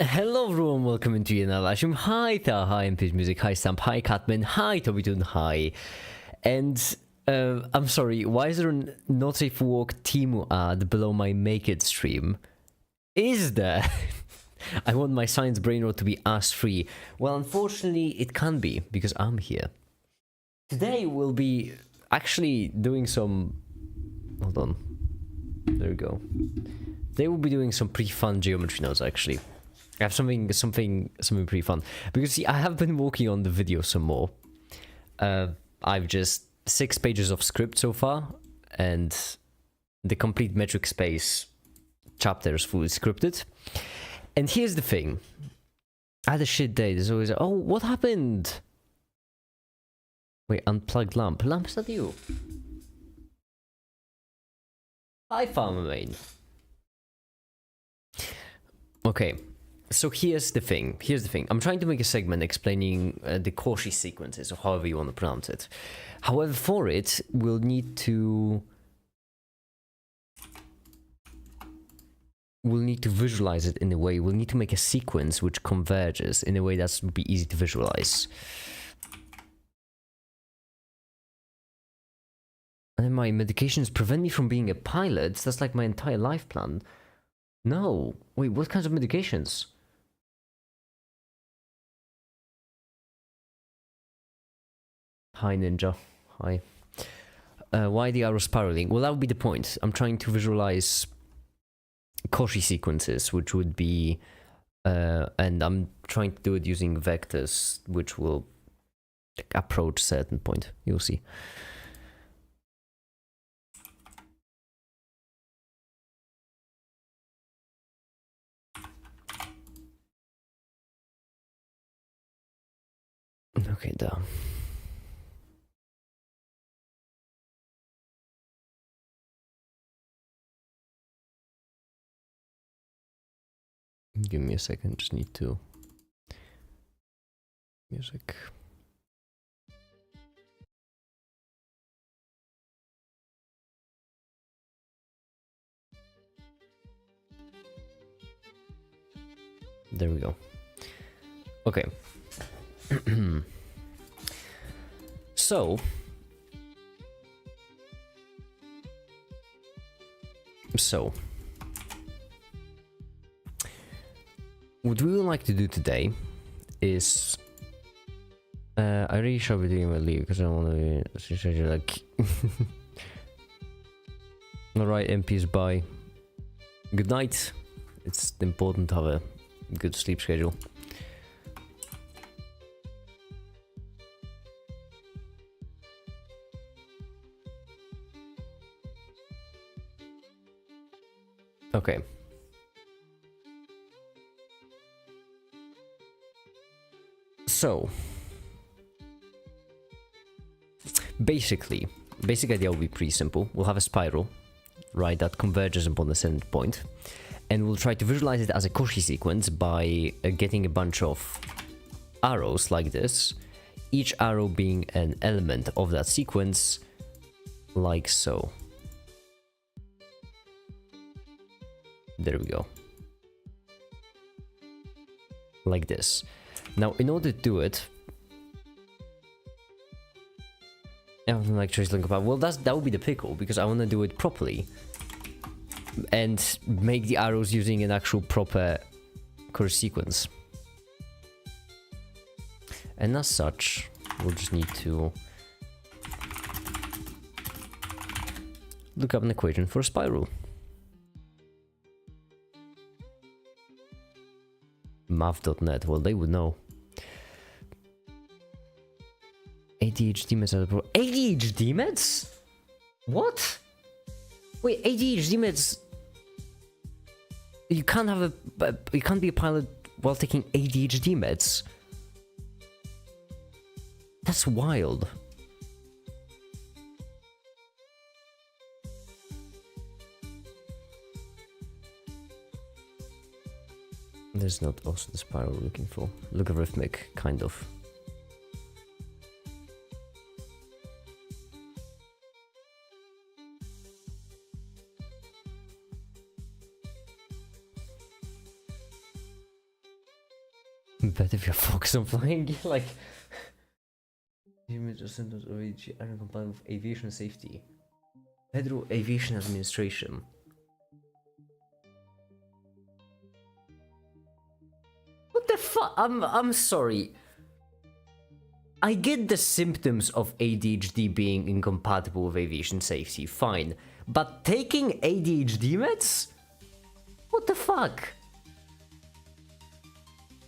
Hello everyone, welcome into another live stream. Hi Thar, hi MP's Music, hi Stamp, hi Catman, hi Toby Toon, hi. And I'm sorry, why is there a Not Safe for Work Timu ad below my Make It stream? Is there? I want my science brain rot to be ass-free. Well, unfortunately, it can't be, because I'm here. Today we'll be actually doing some... Hold on. There we go. Today we'll be doing some pretty fun geometry nodes, actually. I have something pretty fun. Because, see, I have been working on the video some more. I've just 6 pages of script so far, and the complete metric space chapter is fully scripted. And here's the thing. I had a shit day. There's always, oh, what happened? Wait, unplugged lamp. Lamp, is that you? Hi, Farmer Main. Okay. So here's the thing. I'm trying to make a segment explaining the Cauchy sequences, or however you want to pronounce it. However, for it, we'll need to visualize it in a way. We'll need to make a sequence which converges in a way that's be easy to visualize. And then my medications prevent me from being a pilot. That's like my entire life plan. No. Wait, what kinds of medications? Hi, Ninja. Hi. Why the arrow spiraling? Well, that would be the point. I'm trying to visualize Cauchy sequences, which would be... and I'm trying to do it using vectors, which will approach a certain point. You'll see. Okay, down. Give me a second, just need to... Music. There we go. Okay. So... what we would like to do today is... I really should be doing my leave because I don't want to be like... Alright, MPs, bye. Good night. It's important to have a good sleep schedule. Okay. So, basic idea will be pretty simple. We'll have a spiral, right, that converges upon the center point, and we'll try to visualize it as a Cauchy sequence by getting a bunch of arrows like this, each arrow being an element of that sequence, like so. There we go. Like this. Now, in order to do it, like choice link about, well, that would be the pickle, because I want to do it properly and make the arrows using an actual proper course sequence. And as such, we'll just need to look up an equation for a spiral. Math.net, well, they would know. ADHD meds are ADHD meds? What? Wait, ADHD meds... You can't have you can't be a pilot while taking ADHD meds. That's wild. There's not also the spiral we're looking for. Logarithmic, kind of. better if you're focused on flying. Like, image or symptoms of ADHD are compatible with aviation safety. Federal Aviation Administration. What the fuck? I'm sorry. I get the symptoms of ADHD being incompatible with aviation safety, fine. But taking ADHD meds? What the fuck?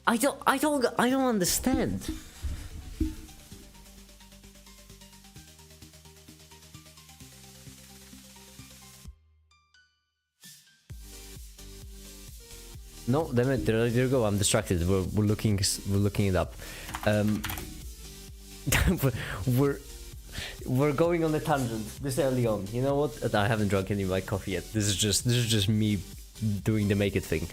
I don't understand. No, damn it, there you go. I'm distracted. We're looking it up. We're going on a tangent this early on. You know what? I haven't drunk any of my coffee yet. This is just me doing the make it thing.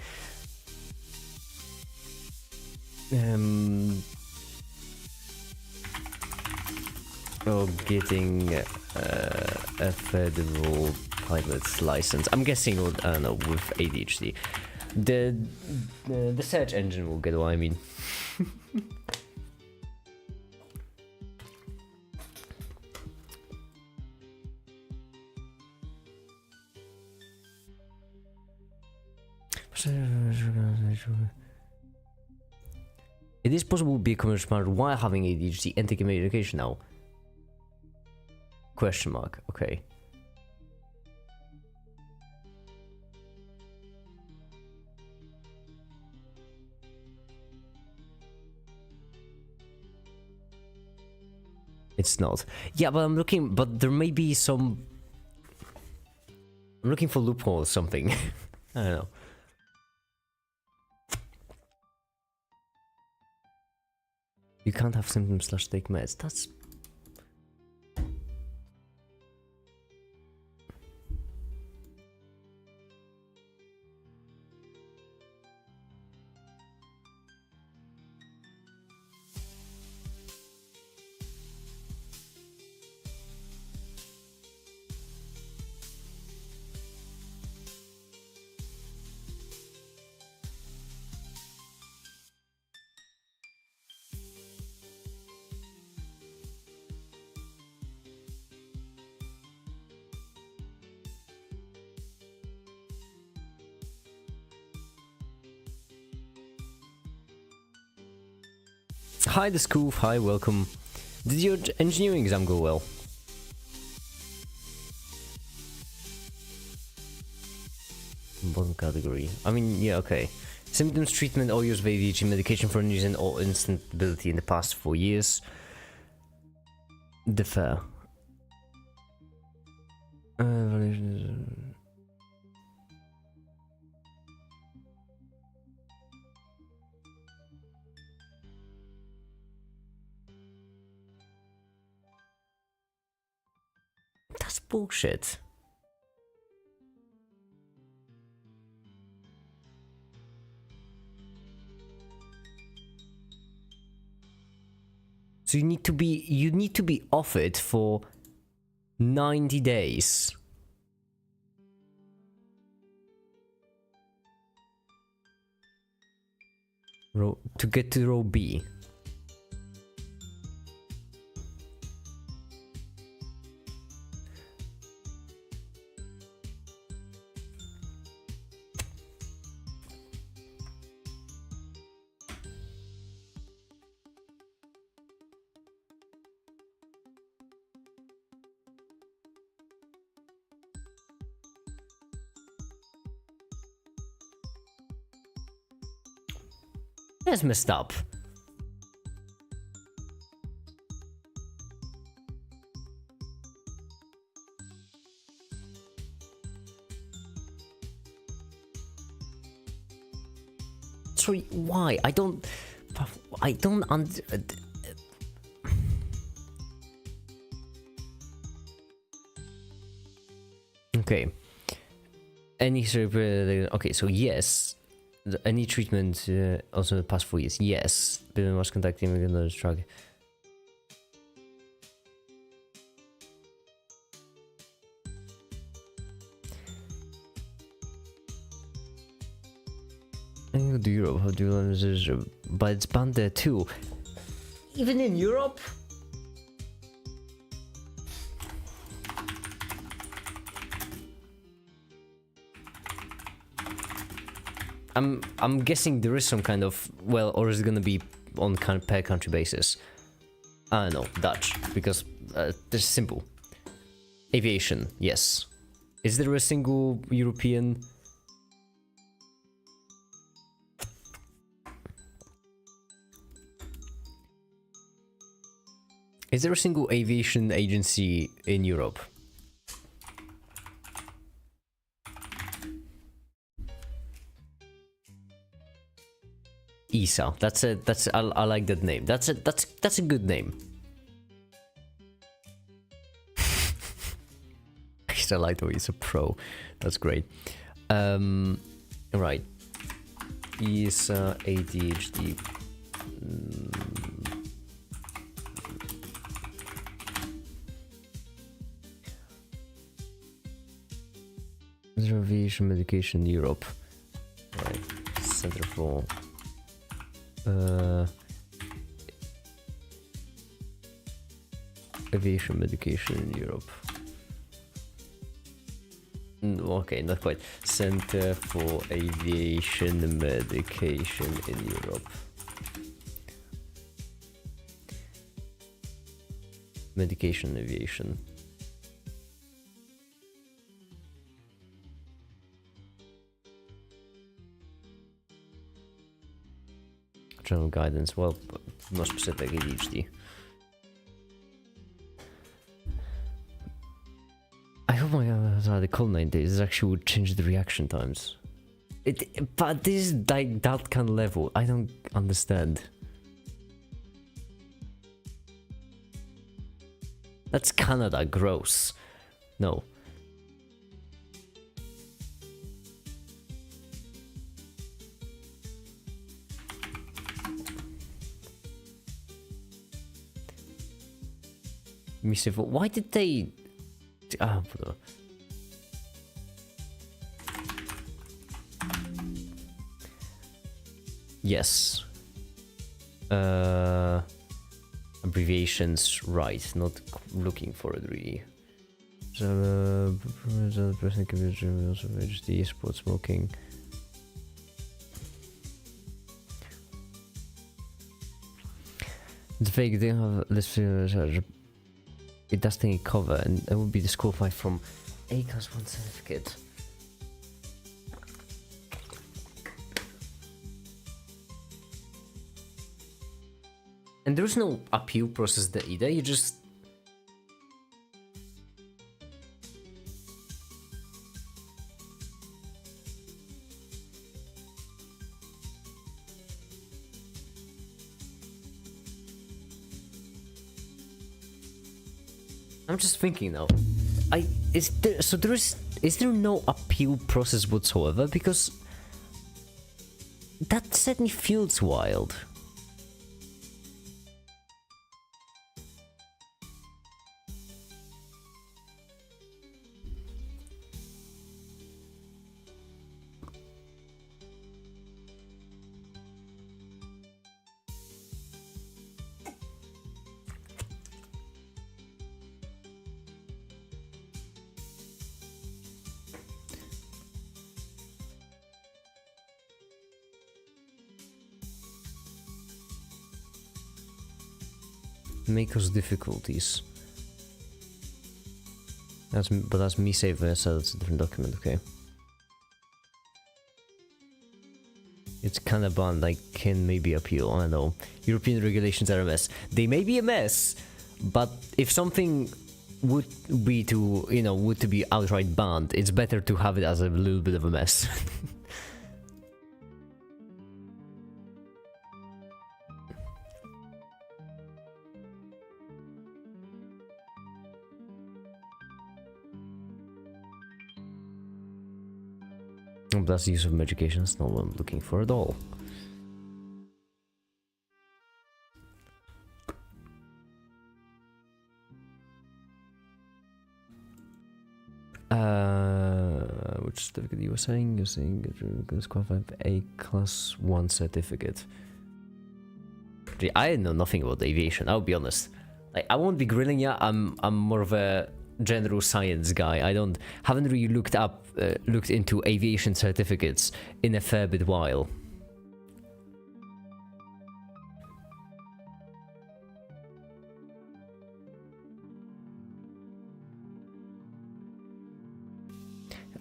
Getting a federal pilot's license. I'm guessing, I don't know, with ADHD. The search engine will get what I mean. It is possible to be a commercial pilot while having ADHD and taking medication now. Question mark. Okay. It's not. Yeah, but I'm looking. But there may be some. I'm looking for loopholes. Something. I don't know. You can't have symptoms / take meds. That's. Hi, the Scoof. Hi, welcome. Did your engineering exam go well? Bottom category. I mean, yeah, okay. Symptoms, treatment, or use of ADHD medication for any reason or instability in the past 4 years. Defer. That's bullshit. So you need to be off it for 90 days. To get to row B. That's messed up. Sorry, why? I don't Okay. Any sort of, okay, so yes. Any treatment also in the past 4 years? Yes. Been was contacting another drug. To Europe, how do you learn this? But it's banned there too. Even in Europe? I'm guessing there is some kind of, well, or is it gonna be on kind of per country basis? I don't know, Dutch, because this is simple. Aviation, yes. Is there a single European? Is there a single aviation agency in Europe? ESA. I like that name. That's a good name. I still like the way it's a pro. That's great. Right. ESA ADHD. Aviation medication in Europe. Right. Center for aviation medication in Europe. Okay, not quite. Center for Aviation Medication in Europe. Medication aviation. General guidance, well, more specific ADHD. I hope my the colonine days actually would change the reaction times. But this is like that kind of level. I don't understand. That's Canada, gross. No. Why did they? Yes. Abbreviations, right? Not looking for it really. So, person can also HD sports smoking. The fake they have this. It does take a cover, and it would be disqualified from A class 1 certificate. And there's no appeal process there either, you just... I'm just thinking now. Is there no appeal process whatsoever? Because that certainly feels wild. May cause difficulties. That's me saving it, so that's a different document, okay. It's kind of banned, I can maybe appeal, I don't know. European regulations are a mess. They may be a mess, but if something would be to, you know, would to be outright banned, it's better to have it as a little bit of a mess. That's the use of medication, that's not what I'm looking for at all. Which certificate you were saying? You're saying it's qualified for A class 1 certificate. I know nothing about aviation, I'll be honest. Like, I won't be grilling you, I'm more of a general science guy. Haven't really looked into aviation certificates in a fair bit while.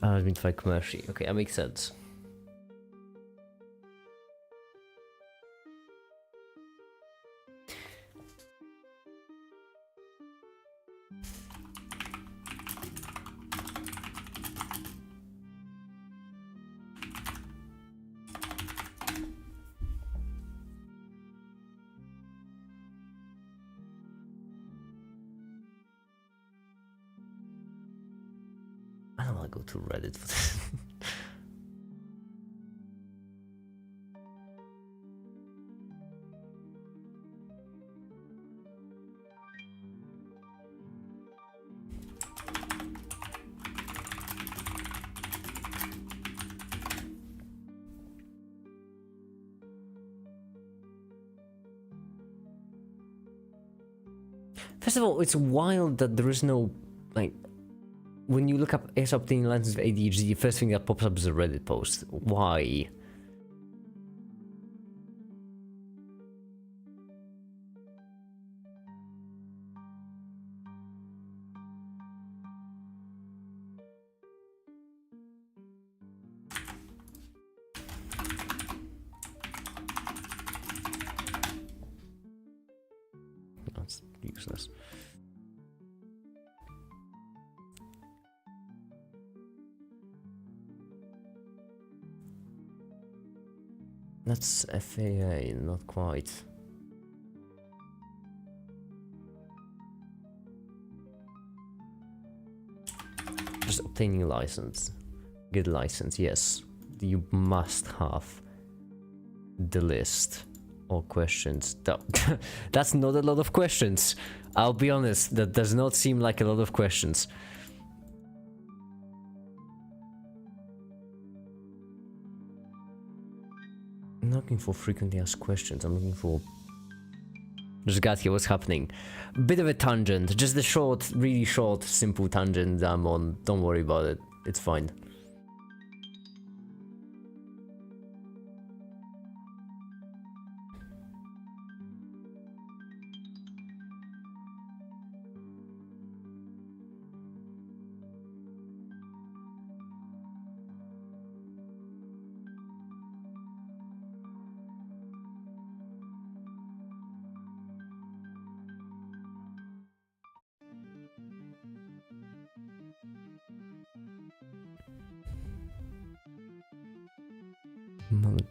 I've been tried commercially. Okay, that makes sense. I don't want to go to Reddit for this. First of all, it's wild that there is no, like, when you look up AS obtaining license for ADHD, the first thing that pops up is a Reddit post. Why? That's useless. That's FAA, not quite. Just obtaining a license. Get a license, yes. You must have the list or questions. That's not a lot of questions. I'll be honest, that does not seem like a lot of questions. I'm not looking for frequently asked questions, I'm looking for... Just got here, what's happening? Bit of a tangent, just a short, really short, simple tangent I'm on. Don't worry about it, it's fine.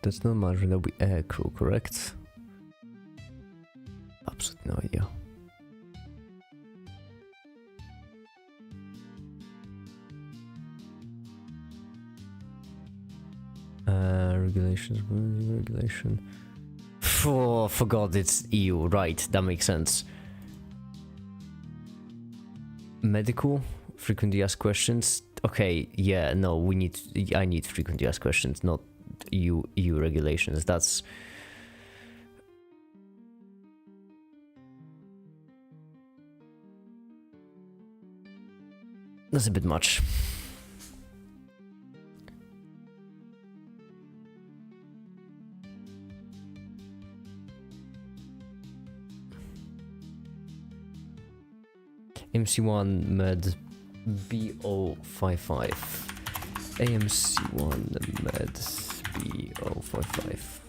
That's not much, that'll be aircrew, correct? Absolutely no idea. Regulation. Oh, forgot it's EU, right, that makes sense. Medical? Frequently asked questions? Okay, yeah, no, I need frequently asked questions, not EU regulations. That's a bit much. MC1 med B055. AMC1 med B055.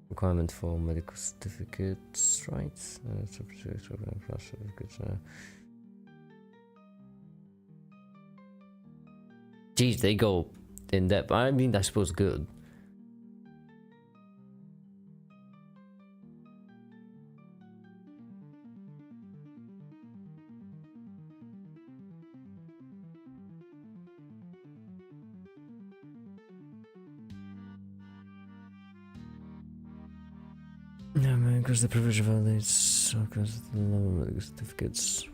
Requirement for medical certificates, right? Geez, they go in depth. I mean, I suppose good. Yeah, man, because the privilege validates because the medical certificates.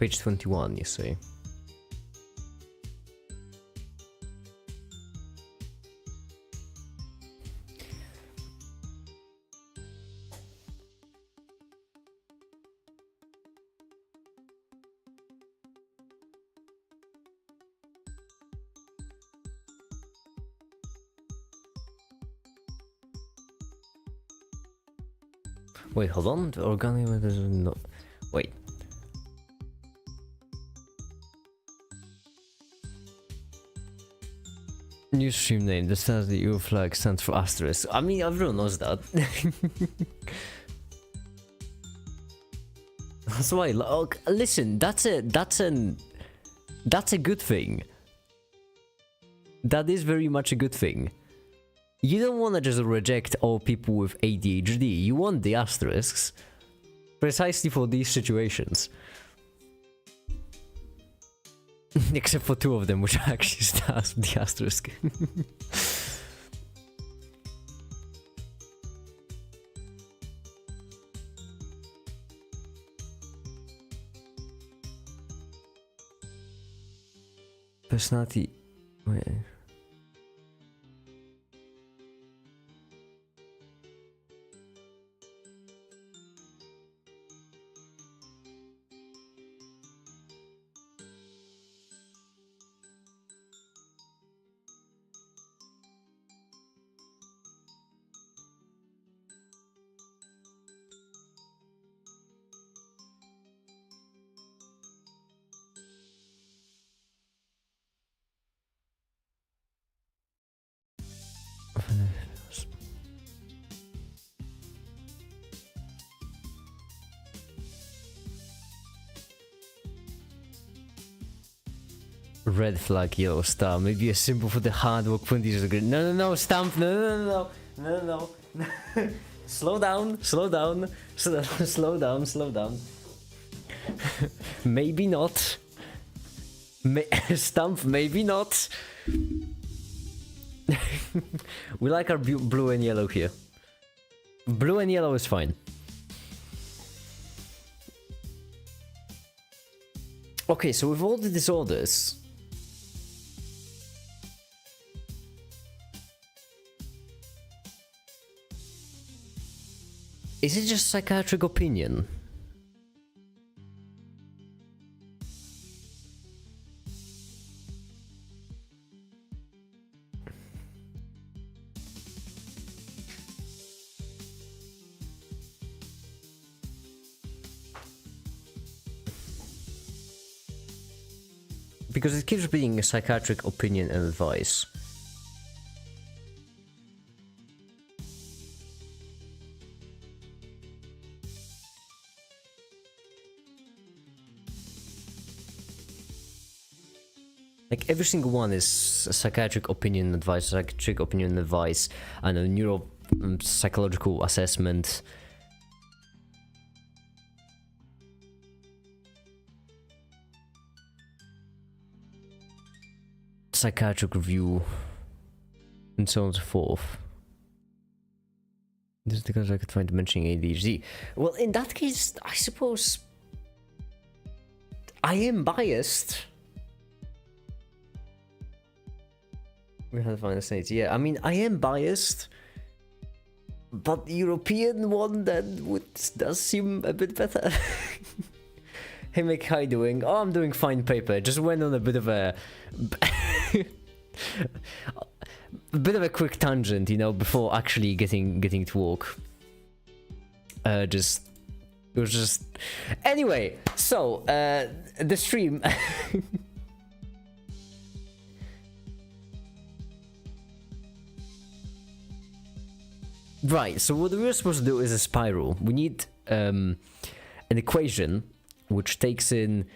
Page 21, you see. Wait, hold on. The organic is no. Wait. New stream name. The stars the EU flag stands for asterisk. I mean, everyone knows that. That's why. Look, listen, that's a good thing. That is very much a good thing. You don't want to just reject all people with ADHD. You want the asterisks precisely for these situations. Except for two of them, which actually start with the asterisk. Personality. Wait. Red flag, yellow star. Maybe a symbol for the hard work 20 years ago. No, stamp. No. Slow down. Slow down. Maybe not. Stamp, maybe not. We like our blue and yellow here. Blue and yellow is fine. Okay, so with all the disorders, is it just psychiatric opinion? Because it keeps being a psychiatric opinion and advice. Like every single one is a psychiatric opinion advice, psychiatric opinion advice, and a neuro psychological assessment. Psychiatric review, and so on and so forth. This is because I could find mentioning ADHD. Well, in that case, I suppose I am biased. We have to find the states. Yeah, I mean, I am biased, but the European one does seem a bit better. Hey Mick, how you doing? Oh, I'm doing fine, paper. Just went on a bit of a quick tangent, you know, before actually getting to work. It was just anyway. So the stream. Right. So what we're supposed to do is a spiral. We need an equation which takes in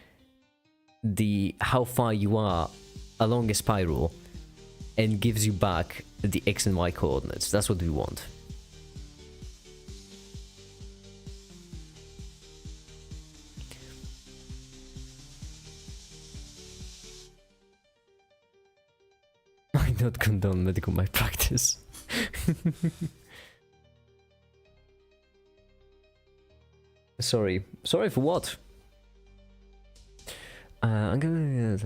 the how far you are along a spiral and gives you back the x and y coordinates. That's what we want. not condone medical malpractice. Sorry for what? I'm gonna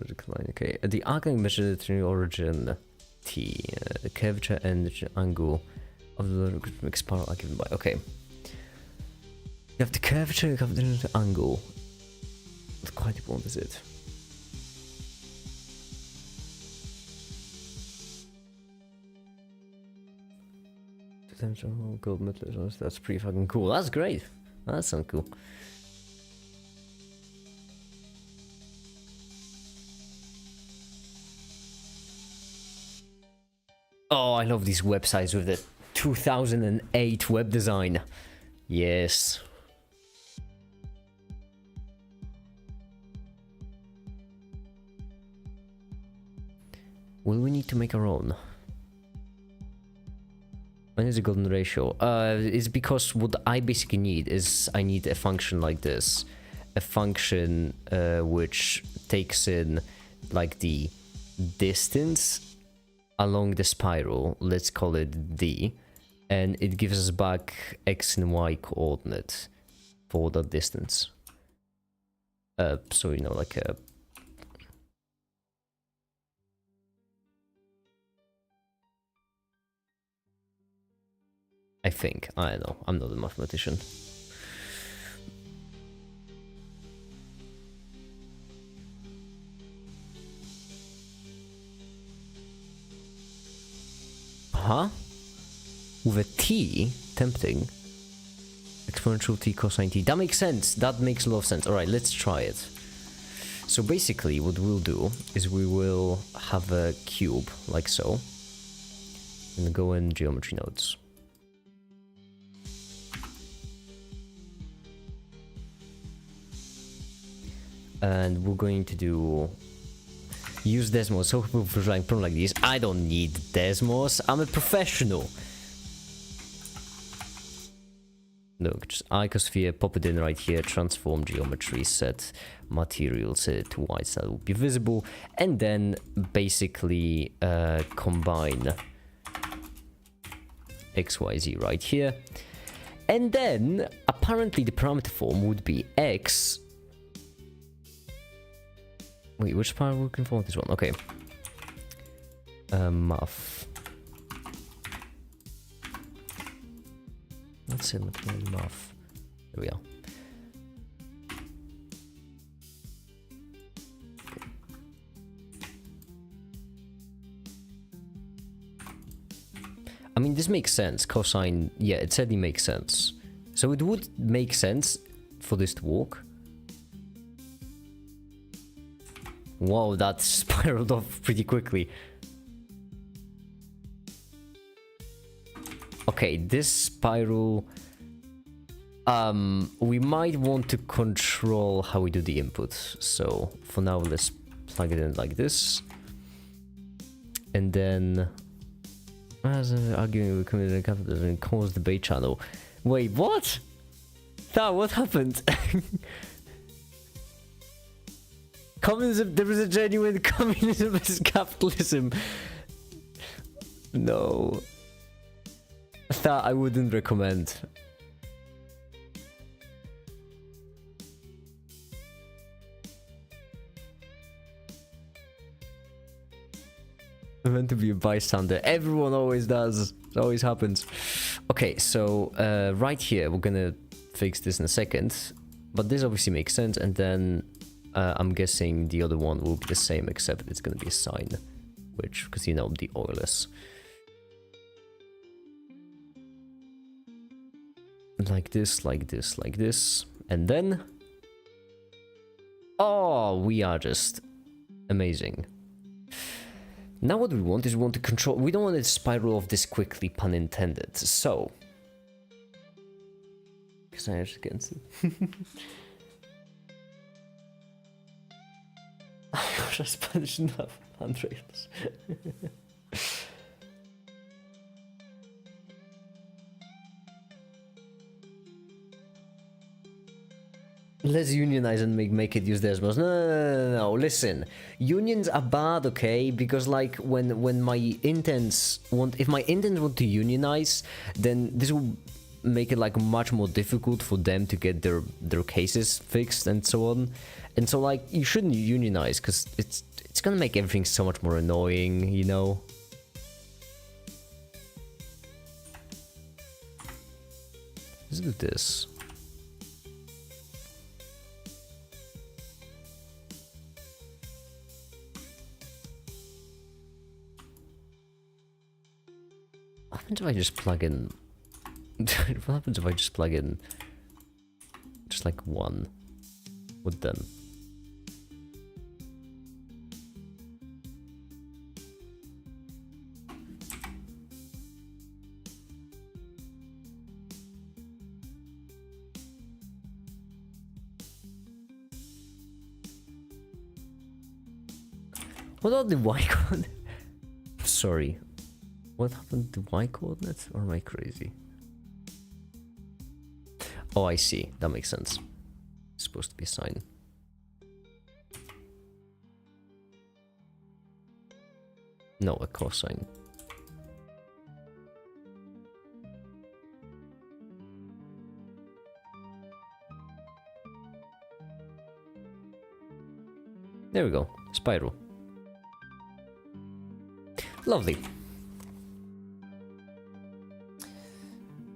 decline. Okay, the arcing measure the origin T, the curvature and angle of the logarithmic spiral are given by. Okay, you have the curvature, you have the angle. What quite important is it? Potential gold medal. That's pretty fucking cool. That's great. That sounds cool. Oh, I love these websites with the 2008 web design. Yes. Will we need to make our own? When is the golden ratio? It's because what I basically need is I need a function like this. A function which takes in like the distance along the spiral, let's call it D, and it gives us back x and y coordinate for that distance. So, you know, like a... I think. I don't know. I'm not a mathematician. Huh? With a t? Tempting. Exponential t cosine t. That makes sense. That makes a lot of sense. Alright, let's try it. So basically what we'll do is we will have a cube, like so. And go in geometry nodes. And we're going to do... use Desmos. So people like problem like this. I don't need Desmos. I'm a professional. Look, just icosphere, pop it in right here, transform geometry, set materials to white, so that will be visible, and then basically combine XYZ right here. And then apparently the parameter form would be X. Wait, which part are we looking for? This one, okay. Math. Let's say math. There we are. I mean, this makes sense. Cosine, yeah, it certainly makes sense. So it would make sense for this to work. Wow, that spiraled off pretty quickly. Okay, this spiral... we might want to control how we do the input. So, for now, let's plug it in like this. And then... as arguing with community capitalism and cause debate channel. Wait, what? What happened? Communism, there is a genuine communism versus capitalism. No. That I wouldn't recommend. I meant to be a bystander. Everyone always does. It always happens. Okay, so right here, we're gonna fix this in a second. But this obviously makes sense, and then I'm guessing the other one will be the same, except it's gonna be a sine, which, because you know, the Euler's. Like this, like this, like this, and then... oh, we are just amazing. Now what we want is we want to control... we don't want it to spiral off this quickly, pun intended. So... because I actually can see. I Spanish enough handrails. Let's unionize and make it use Desmos. No. Listen, unions are bad, okay? Because like when my interns want, if my interns want to unionize, then this will make it like much more difficult for them to get their cases fixed and so on. And so like you shouldn't unionize because it's gonna make everything so much more annoying, you know. Let's do this. What happens if I just plug in? What happens if I just plug in just like one? What then? What are the Y coordinates? Sorry. What happened to Y coordinates? Or am I crazy? Oh, I see. That makes sense. It's supposed to be a sign. No, a cosine. There we go. Spiral. Lovely.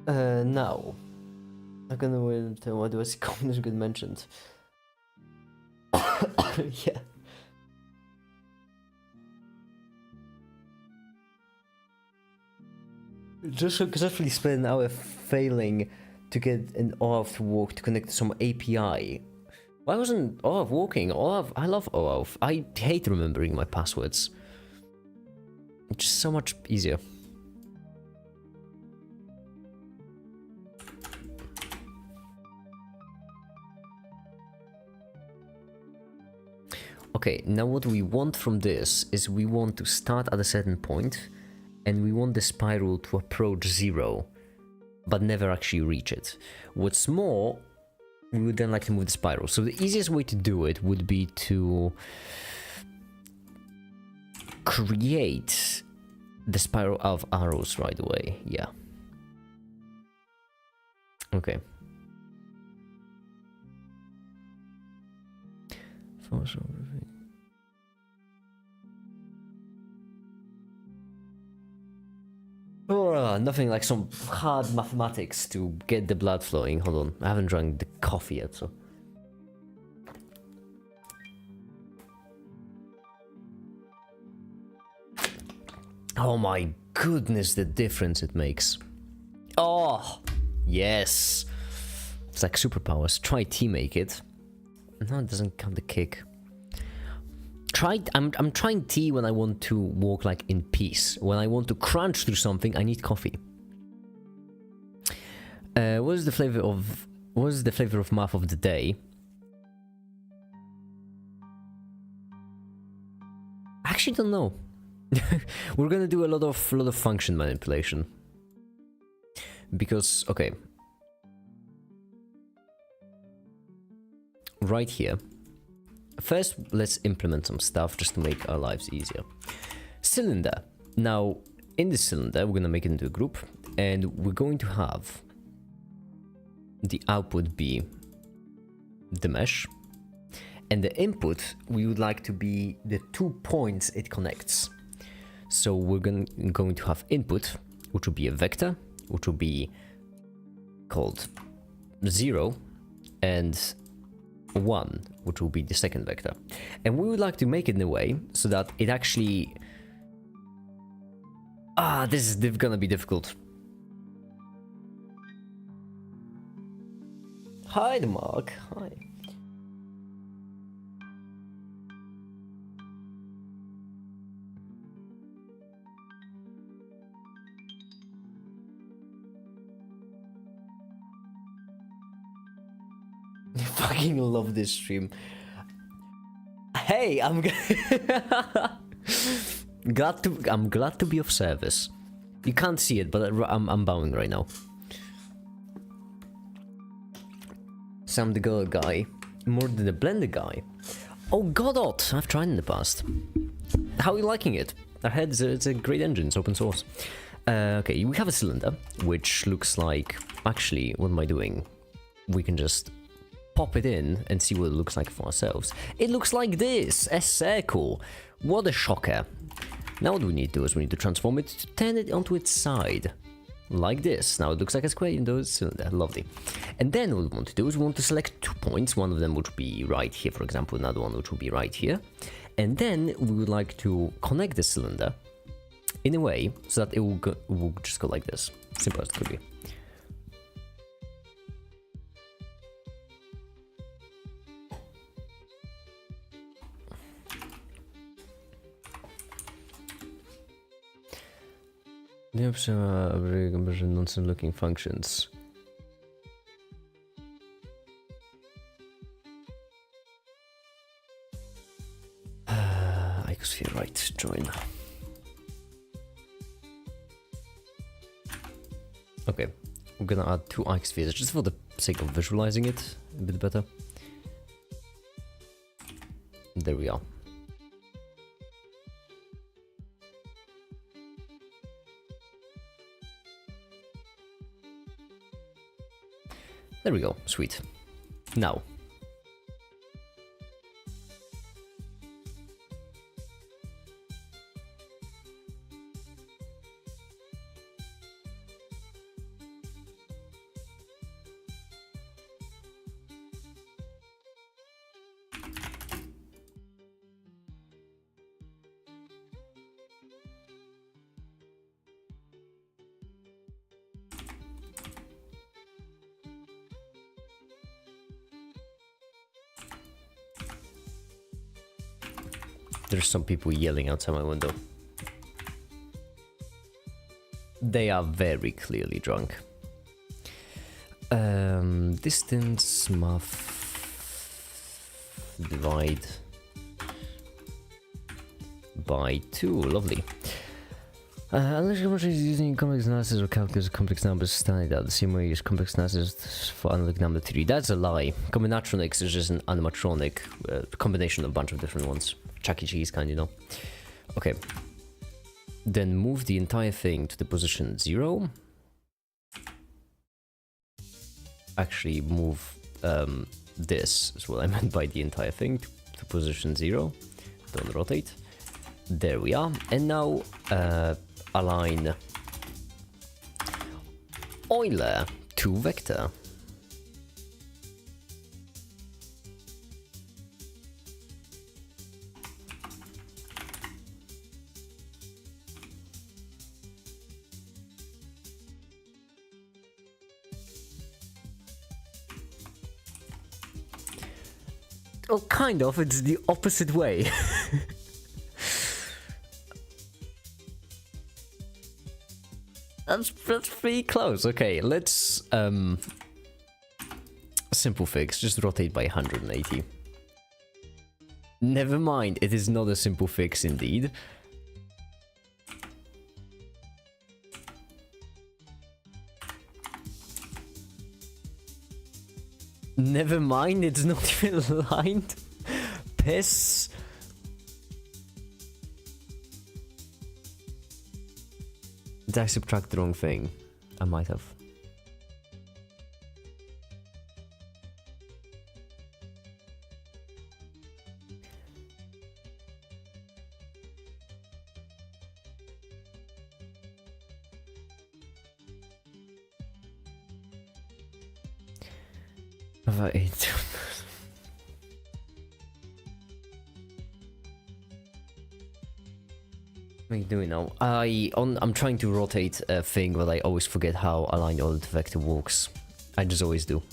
Now, I'm gonna tell what was Communist good mentioned. Yeah. Just successfully spent an hour failing to get an OAuth to work to connect to some API. Why wasn't OAuth working? I love OAuth. I hate remembering my passwords. It's just so much easier. Okay, now what we want from this is we want to start at a certain point and we want the spiral to approach 0 but never actually reach it. What's more, we would then like to move the spiral. So the easiest way to do it would be to create the spiral of arrows right away. Yeah. Okay. Oh, nothing like some hard mathematics to get the blood flowing. Hold on, I haven't drank the coffee yet, so. Oh my goodness, the difference it makes. Oh, yes. It's like superpowers. Try T-make it. No, it doesn't count the kick. I'm trying T when I want to walk like in peace. When I want to crunch through something, I need coffee. What is the flavor of math of the day? I actually don't know. We're gonna do a lot of function manipulation. Because okay. Right here. First, let's implement some stuff just to make our lives easier. Cylinder. Now, in the cylinder, we're gonna make it into a group, and we're going to have the output be the mesh, and the input we would like to be the 2 points it connects. So we're going to have input, which will be a vector, which will be called 0, and 1, which will be the second vector. And we would like to make it in a way so that it actually... this is gonna be difficult. Hi, Mark. Hi. I fucking love this stream. Hey, I'm glad to be of service. You can't see it, but I'm bowing right now. Sam the girl guy. more than the blender guy. Oh, Godot! I've tried in the past. How are you liking it? I heard it's a great engine, it's open source. Okay, we have a cylinder, which looks like... Actually, what am I doing? We can just pop it in and see what it looks like for ourselves. It looks like this! A circle! What a shocker! Now what we need to do is we need to transform it to turn it onto its side. Like this. Now it looks like a square in the cylinder. Lovely. And then what we want to do is we want to select 2 points. One of them would be right here, for example. Another one which will be right here. And then we would like to connect the cylinder in a way so that it will just go like this. Simple as it could be. The option are very nonsense looking functions. Icosphere, right, join. Okay, we're gonna add 2 icospheres just for the sake of visualizing it a bit better. There we are. There we go, sweet. Now. There's some people yelling outside my window. They are very clearly drunk. Distance, math, divide by 2, lovely. Unless your is using complex analysis or calculus complex numbers standard out the same way you use complex analysis for analytic number theory. That's a lie. Combinatronics is just an animatronic combination of a bunch of different ones. Chuck E. Cheese kind, you know. Okay. Then move the entire thing to the position 0. Actually, move this is what I meant by the entire thing to position 0. Don't rotate. There we are. And now align Euler to vector. Well, kind of, it's the opposite way. That's pretty close. Okay, let's simple fix, just rotate by 180. Never mind, it is not a simple fix indeed. Never mind, it's not even aligned. Piss. Did I subtract the wrong thing? I might have. Over 8. What are you doing now? I'm trying to rotate a thing, but I always forget how aligned all the vector works. I just always do.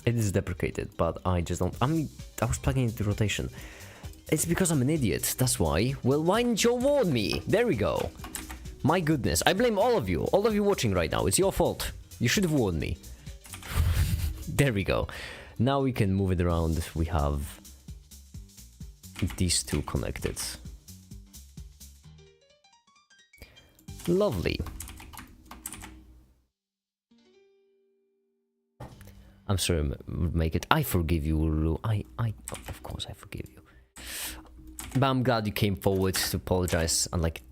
It is deprecated, but I just don't. I was plugging into rotation. It's because I'm an idiot, that's why. Well, why didn't you warn me? There we go. My goodness, I blame all of you watching right now. It's your fault. You should have warned me. There we go. Now we can move it around. We have these two connected. Lovely. I'm sorry, make it. I forgive you, Lulu. Of course, I forgive you. But I'm glad you came forward to apologize. Unlike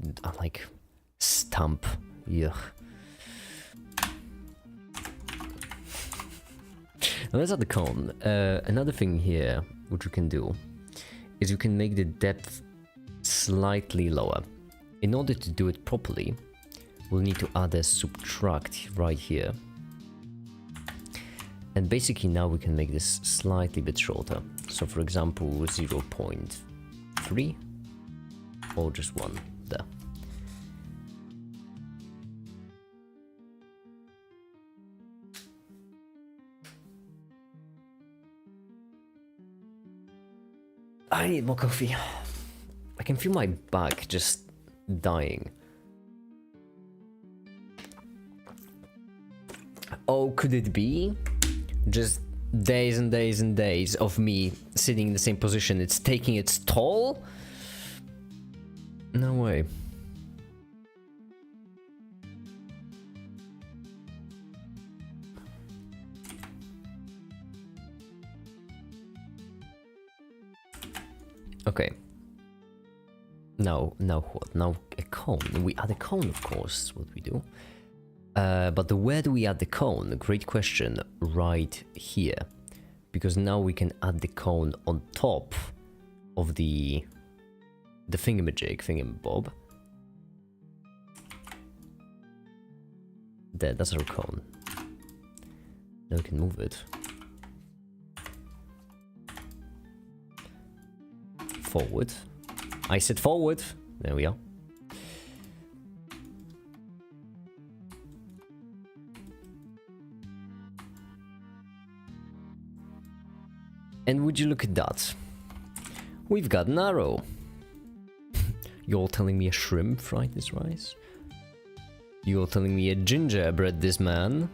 Stump. Yuck. Now let's add the cone. Another thing here, which we can do, is you can make the depth slightly lower. In order to do it properly, we'll need to add a subtract right here. And basically now we can make this slightly bit shorter. So for example, 0.3 or just 1 there. I need more coffee. I can feel my back just dying. Oh, could it be? Just days and days and days of me sitting in the same position. It's taking its toll? No way. Okay. Now what? Now a cone. We add a cone, of course, is what we do. But where do we add the cone? Great question. Right here. Because now we can add the cone on top of the thingamabob. There, that's our cone. Now we can move it forward. I said forward. There we are. And would you look at that? We've got an arrow. You're telling me a shrimp fried this rice? You're telling me a gingerbread this man?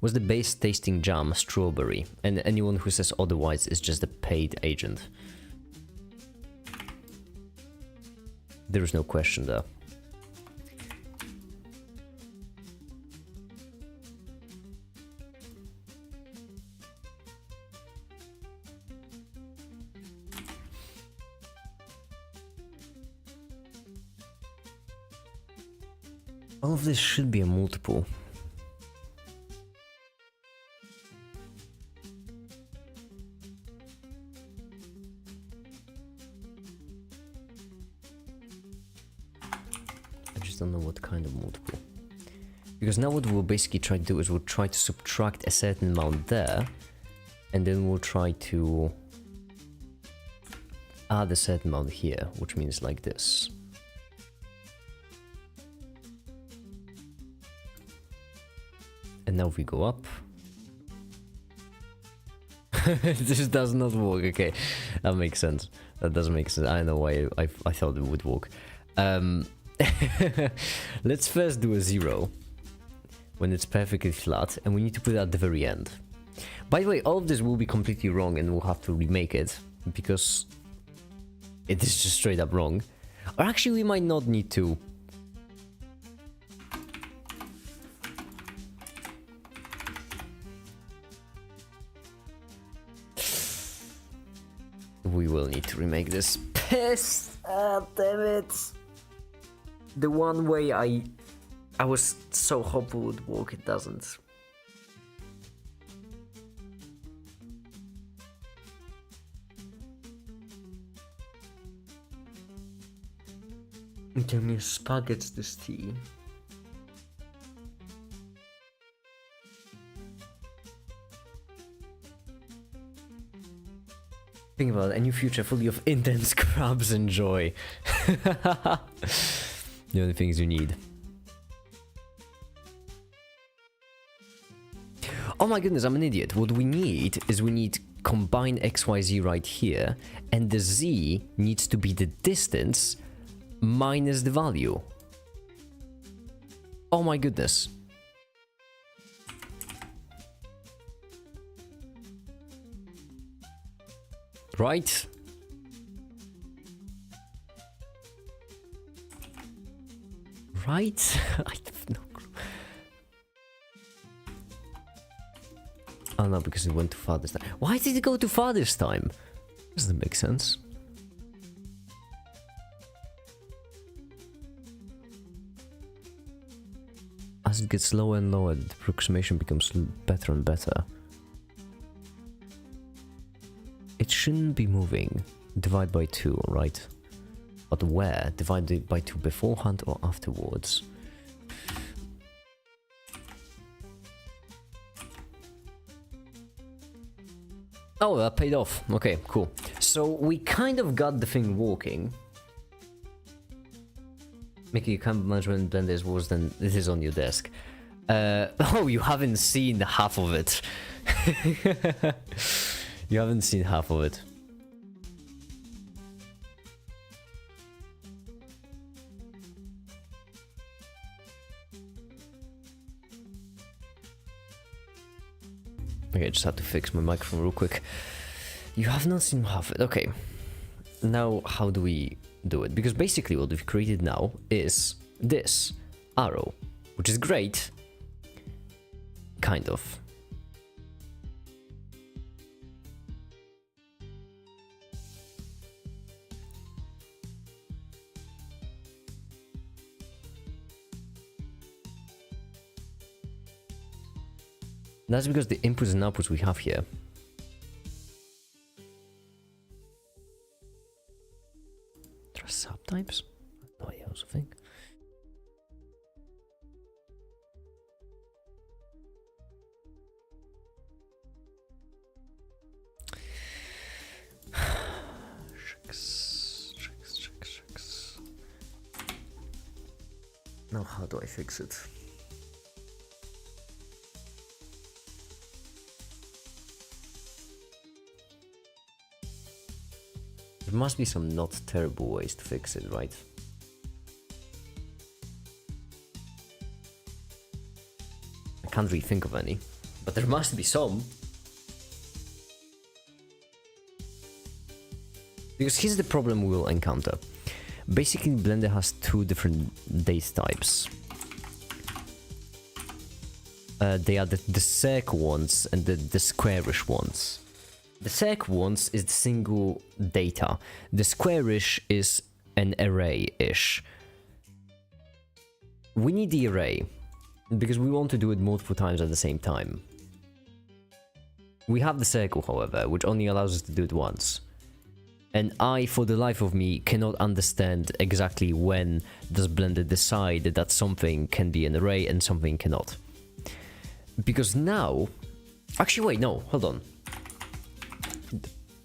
Was the base tasting jam strawberry? And anyone who says otherwise is just a paid agent. There is no question there. All of this should be a multiple. I just don't know what kind of multiple. Because now what we'll basically try to do is we'll try to subtract a certain amount there, and then we'll try to add a certain amount here, which means like this. And now if we go up... This does not work, okay. That makes sense. That does make sense. I don't know why I thought it would work. Let's first do a 0. When it's perfectly flat, and we need to put it at the very end. By the way, all of this will be completely wrong and we'll have to remake it, because it is just straight up wrong. Or actually we might not need to. We will need to remake this. Piss! Ah, damn it! The one way I was so hopeful would work, it doesn't. Give me spaghetti this tea. Think about it, a new future fully of intense crabs and joy. The only things you need. Oh my goodness, I'm an idiot. What we need is we need combine XYZ right here, and the Z needs to be the distance minus the value. Oh my goodness. Right? right? I have no clue. Oh no, because it went too far this time. Why did it go too far this time? Doesn't make sense. As it gets lower and lower, the approximation becomes better and better. It shouldn't be moving. Divide by 2, right? But where? Divide it by 2 beforehand or afterwards? Oh, that paid off. Okay, cool. So we kind of got the thing working. Making a camp management blend is worse than it is on your desk. Oh, you haven't seen half of it. You haven't seen half of it. Okay, I just had to fix my microphone real quick. You have not seen half of it. Okay. Now, how do we do it? Because basically what we've created now is this arrow, which is great. Kind of. That's because the inputs and outputs we have here. There are subtypes? Oh, I also think. Shucks. Now, how do I fix it? There must be some not terrible ways to fix it, right? I can't really think of any, but there must be some. Because here's the problem we'll encounter. Basically, Blender has two different date types. They are the circle ones and the squarish ones. The circle ones is the single data. The squarish is an array-ish. We need the array because we want to do it multiple times at the same time. We have the circle, however, which only allows us to do it once. And I, for the life of me, cannot understand exactly when does Blender decide that something can be an array and something cannot. Because now... Actually, wait, no, hold on.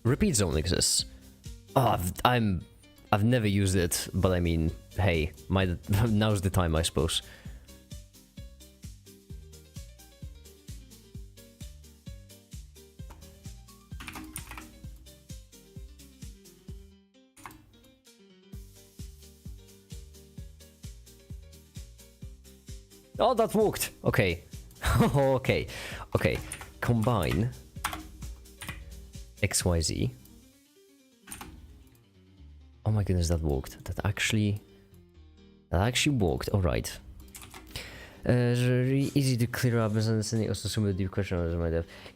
Repeat zone exists. Oh, I've never used it, but I mean, hey, now's the time, I suppose. Oh, that worked. Okay. Okay. Combine XYZ. Oh my goodness, that worked. That actually worked. All right. Really easy to clear up misunderstanding. Also, some of the deep question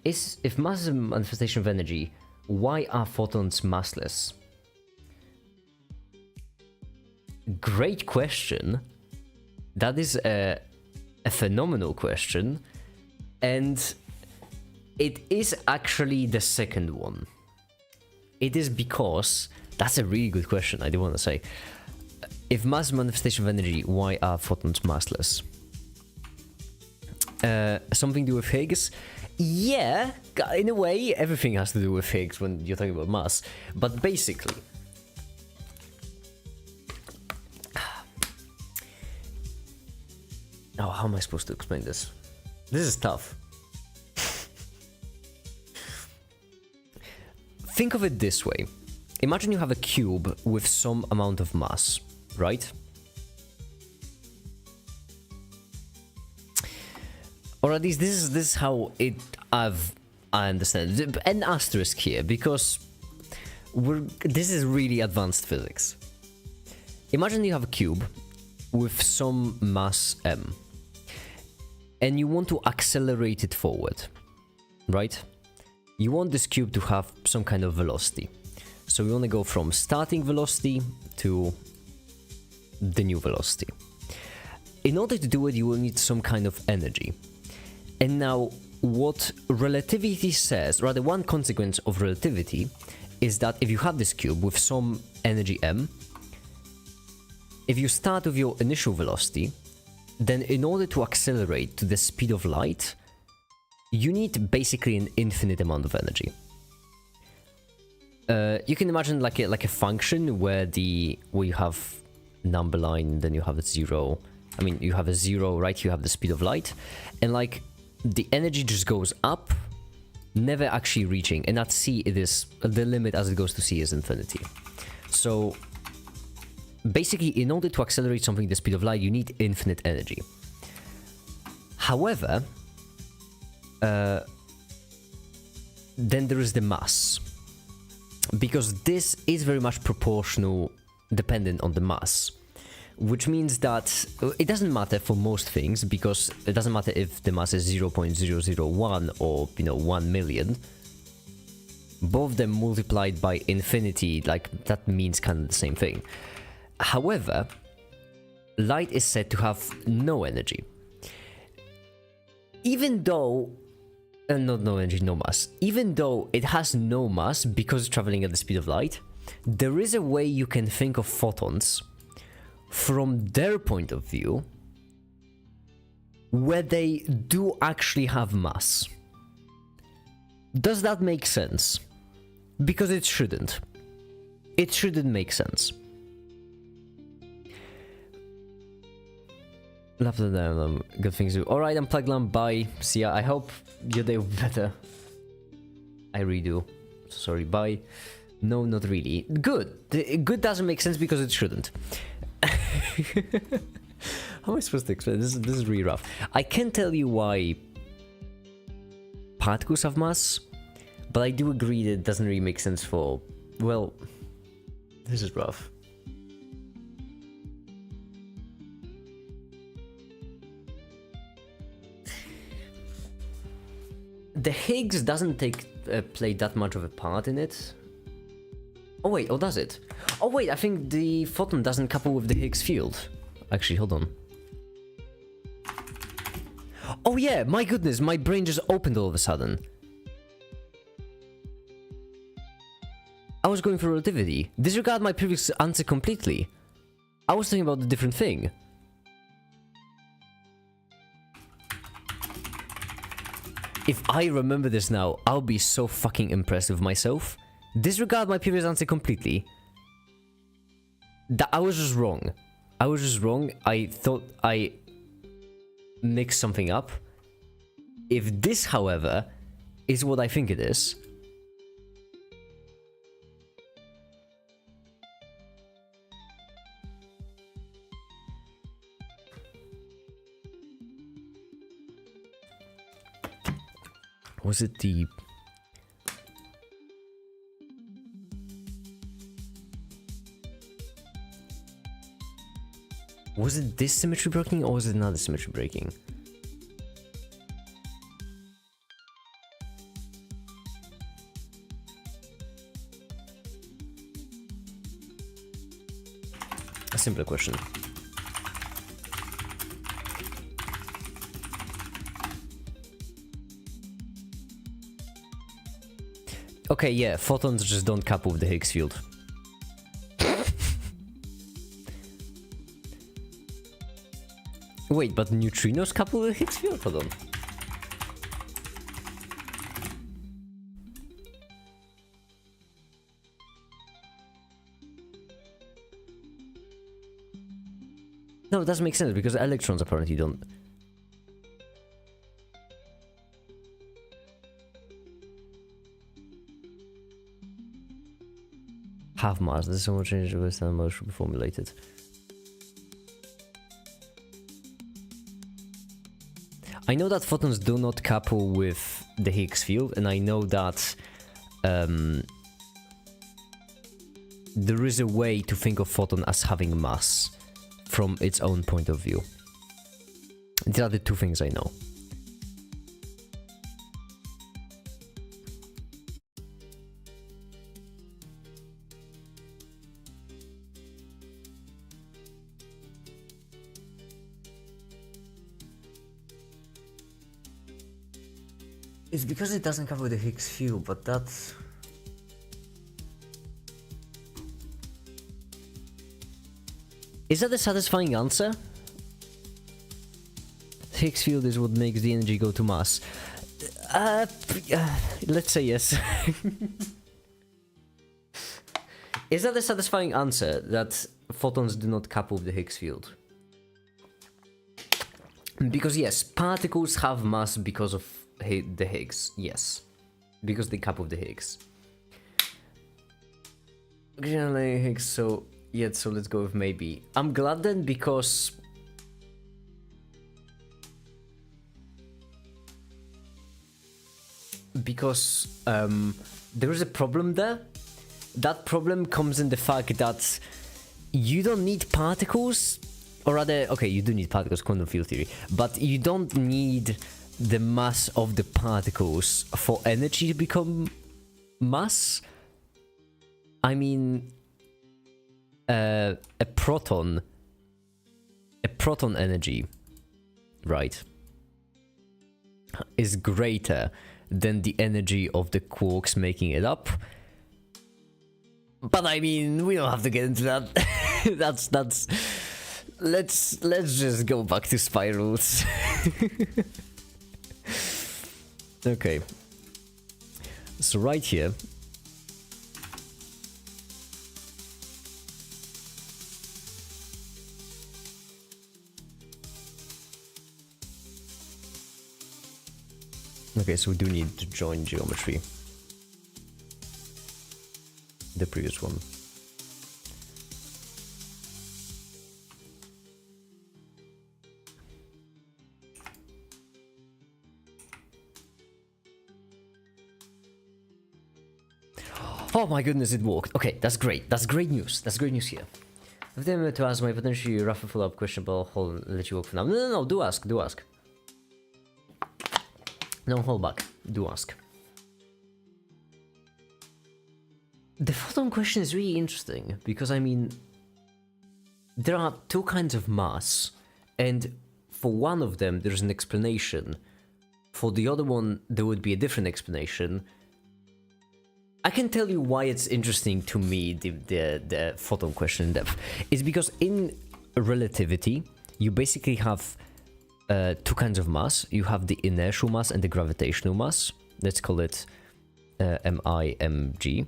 is if mass is a manifestation of energy, why are photons massless? Great question. That is a phenomenal question, and it is actually the second one. It is because that's a really good question. I do want to say, if mass is manifestation of energy, why are photons massless? Something to do with Higgs? Yeah, in a way, everything has to do with Higgs when you're talking about mass. But basically, oh, how am I supposed to explain this? This is tough. Think of it this way. Imagine you have a cube with some amount of mass, right? Or at least this is how I understand. An asterisk here, because this is really advanced physics. Imagine you have a cube, with some mass m, and you want to accelerate it forward, right? You want this cube to have some kind of velocity. So we want to go from starting velocity to the new velocity. In order to do it, you will need some kind of energy. And now, what relativity says, rather one consequence of relativity, is that if you have this cube with some energy m, if you start with your initial velocity, then in order to accelerate to the speed of light, you need basically an infinite amount of energy. You can imagine like a function where you have number line, then you have a zero. I mean, you have a zero, right? You have the speed of light, and like the energy just goes up, never actually reaching. And at c, it is the limit as it goes to c is infinity. So basically, in order to accelerate something the speed of light, you need infinite energy. However, then there is the mass, because this is very much proportional, dependent on the mass, which means that it doesn't matter for most things, because it doesn't matter if the mass is 0.001 or 1 million. Both of them multiplied by infinity, like that means kind of the same thing. However, light is said to have no energy, even though no energy, no mass. Even though it has no mass because it's traveling at the speed of light, there is a way you can think of photons from their point of view where they do actually have mass. Does that make sense? Because it shouldn't. It shouldn't make sense. Good things to do. Alright, I'm plugged lamp. Bye. See ya. I hope your day will be better. I really do. Sorry. Bye. No, not really. Good. Good doesn't make sense because it shouldn't. How am I supposed to explain this? This is really rough. I can't tell you why particles have mass, but I do agree that it doesn't really make sense for... Well, this is rough. The Higgs doesn't play that much of a part in it. Oh wait, or does it? Oh wait, I think the photon doesn't couple with the Higgs field. Actually, hold on. Oh yeah, my goodness, my brain just opened all of a sudden. I was going for relativity. Disregard my previous answer completely. I was thinking about a different thing. If I remember this now, I'll be so fucking impressed with myself. Disregard my previous answer completely. I was just wrong. I was just wrong. I thought I mixed something up. If this, however, is what I think it is... Was it the... Was it this symmetry breaking or was it another symmetry breaking? A simpler question. Okay, yeah, photons just don't couple with the Higgs field. Wait, but neutrinos couple with the Higgs field? Hold on. No, it doesn't make sense because electrons apparently don't. Have mass. There's so much change with the most should be formulated. I know that photons do not couple with the Higgs field, and I know that there is a way to think of photon as having mass from its own point of view. These are the two things I know. It's because it doesn't cover the Higgs field, but that's... Is that a satisfying answer? Higgs field is what makes the energy go to mass. Let's say yes. Is that a satisfying answer, that photons do not couple with the Higgs field? Because yes, particles have mass because of the Higgs, yes. Because they couple with the Higgs. Higgs, so... yeah, so let's go with maybe. I'm glad then, because... there is a problem there. That problem comes in the fact that you don't need particles, or rather, okay, you do need particles, quantum field theory, but you don't need the mass of the particles for energy to become mass. I mean, a proton energy, right, is greater than the energy of the quarks making it up. But I mean, we don't have to get into that. that's let's just go back to spirals. Okay, so right here, okay, so we do need to join geometry, the previous one. Oh my goodness, it worked. Okay, that's great. That's great news. That's great news here. If they were to ask my potentially rough follow-up question, but I'll let you work for now. No, do ask, do ask. No, hold back. Do ask. The photon question is really interesting, because I mean, there are two kinds of mass, and for one of them there's an explanation. For the other one, there would be a different explanation. I can tell you why it's interesting to me, the photon question in depth. It's because in relativity, you basically have two kinds of mass. You have the inertial mass and the gravitational mass. Let's call it MIMG.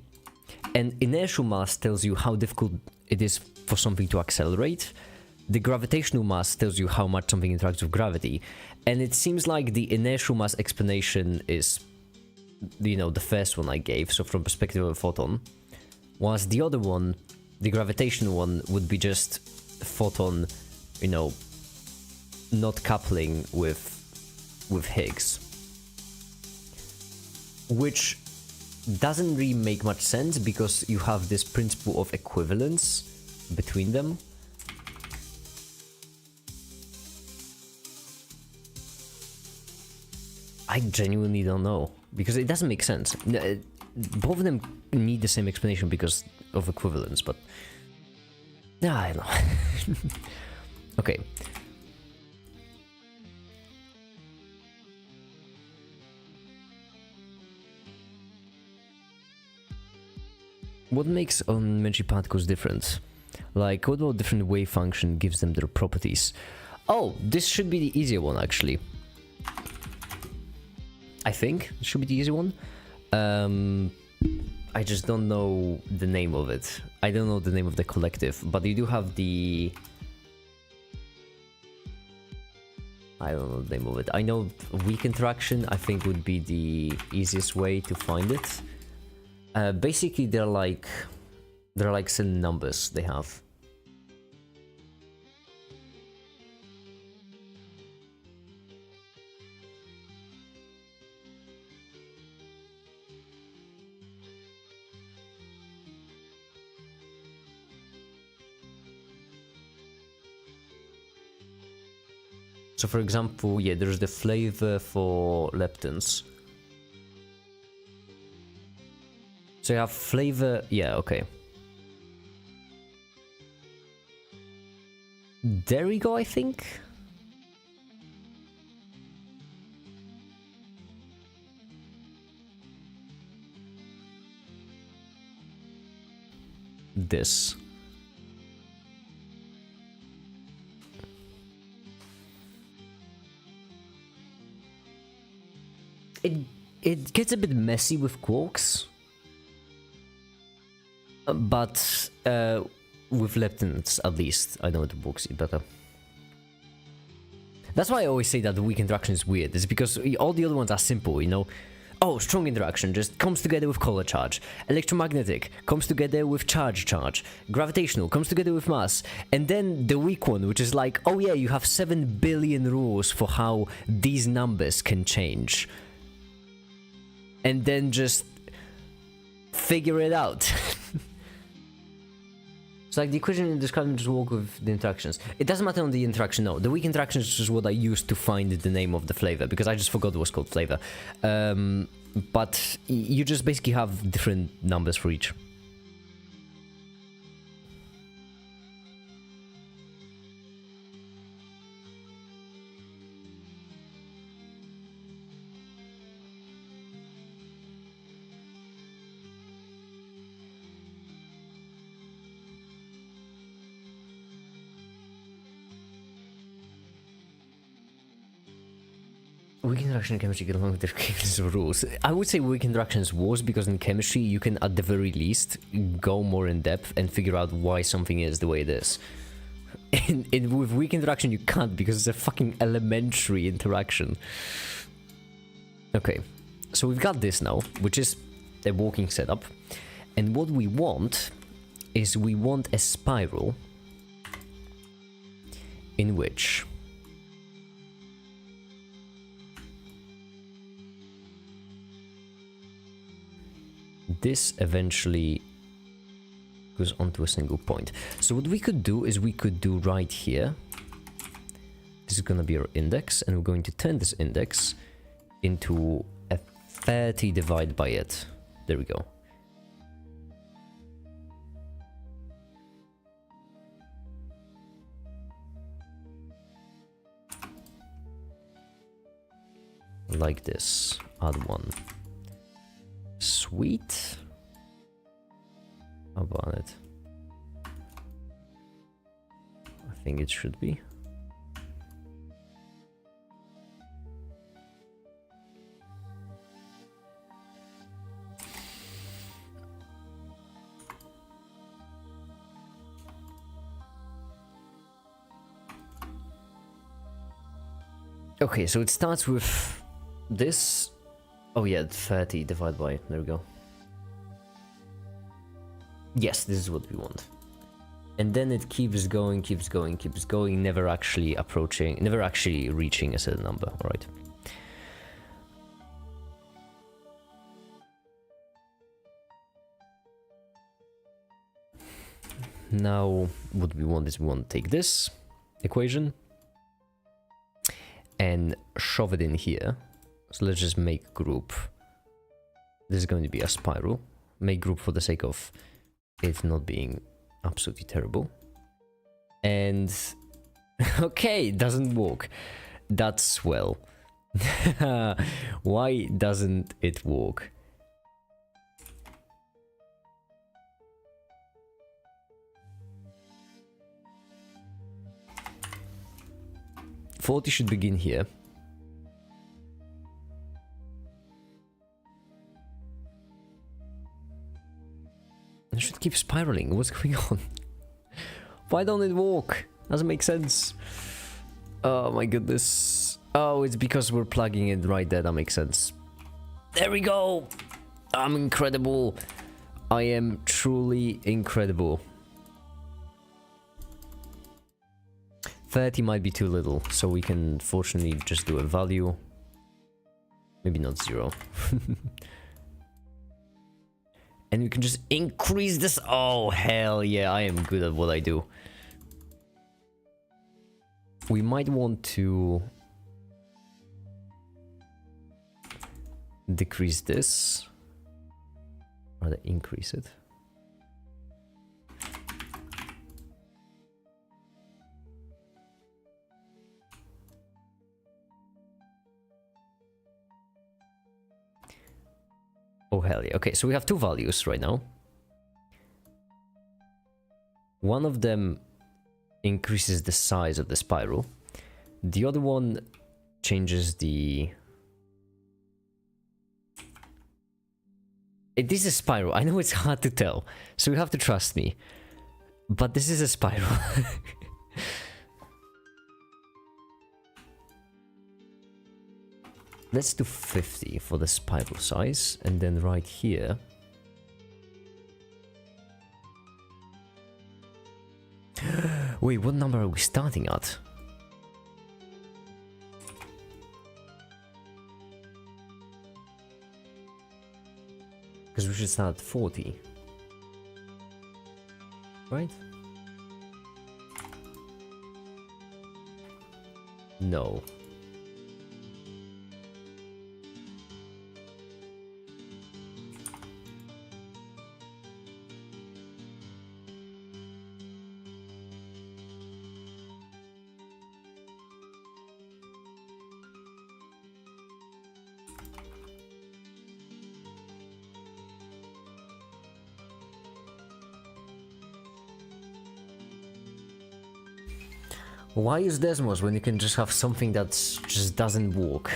And inertial mass tells you how difficult it is for something to accelerate. The gravitational mass tells you how much something interacts with gravity. And it seems like the inertial mass explanation is, you know, the first one I gave, so from perspective of a photon, whilst the other one, the gravitational one, would be just photon, you know, not coupling with Higgs, which doesn't really make much sense because you have this principle of equivalence between them. I genuinely don't know, because it doesn't make sense. Both of them need the same explanation because of equivalence, but I don't know. Okay. What makes elementary particles different? Like, what about different wave function gives them their properties? Oh, this should be the easier one, actually. I think it should be the easy one. I just don't know the name of it. I don't know the name of the collective, but you do have the... I don't know the name of it. I know weak interaction, I think, would be the easiest way to find it. Basically, they're like certain numbers they have. So for example, yeah, there's the flavor for leptins. So you have flavor, yeah, okay. There we go, I think. This. It gets a bit messy with quarks, but with leptins at least, I know it works better. That's why I always say that the weak interaction is weird. It's because all the other ones are simple, you know. Oh, strong interaction just comes together with color charge. Electromagnetic comes together with charge. Gravitational comes together with mass. And then the weak one, which is like, oh yeah, you have 7 billion rules for how these numbers can change. And then just figure it out. It's like the equation in describing just work with the interactions. It doesn't matter on the interaction, no. The weak interaction is just what I used to find the name of the flavor, because I just forgot it was called flavor. But you just basically have different numbers for each. Weak interaction in chemistry get along with the cases of rules. I would say weak interaction is worse because in chemistry you can at the very least go more in depth and figure out why something is the way it is. With weak interaction you can't because it's a fucking elementary interaction. Okay, so we've got this now, which is a working setup. And what we want is we want a spiral in which this eventually goes onto a single point. So what we could do is we could do right here. This is going to be our index, and we're going to turn this index into a 30 divided by it. There we go. Like this. Add one. Sweet. How about it? I think it should be. Okay, so it starts with this. Oh yeah, 30 divided by, there we go. Yes, this is what we want. And then it keeps going, never actually approaching, never actually reaching a certain number, alright. Now, what we want is we want to take this equation and shove it in here. So let's just make group. This is going to be a spiral. Make group for the sake of it not being absolutely terrible. And okay, doesn't work. That's swell. Why doesn't it work? $40 should begin here. It should keep spiraling. What's going on? Why don't it work? Doesn't make sense. Oh my goodness. Oh, it's because we're plugging it right there. That makes sense. There we go. I'm incredible. I am truly incredible. 30 might be too little, so we can fortunately just do a value. Maybe not 0. And we can just increase this. Oh, hell yeah, I am good at what I do. we might want to decrease this, or rather increase it. Oh hell yeah. Okay, so we have two values right now. One of them increases the size of the spiral. The other one changes the... This is a spiral. I know it's hard to tell, so you have to trust me. But this is a spiral. Let's do 50 for the spiral size, and then right here... Wait, what number are we starting at? Because we should start at 40. Right? No. Why use Desmos when you can just have something that just doesn't work?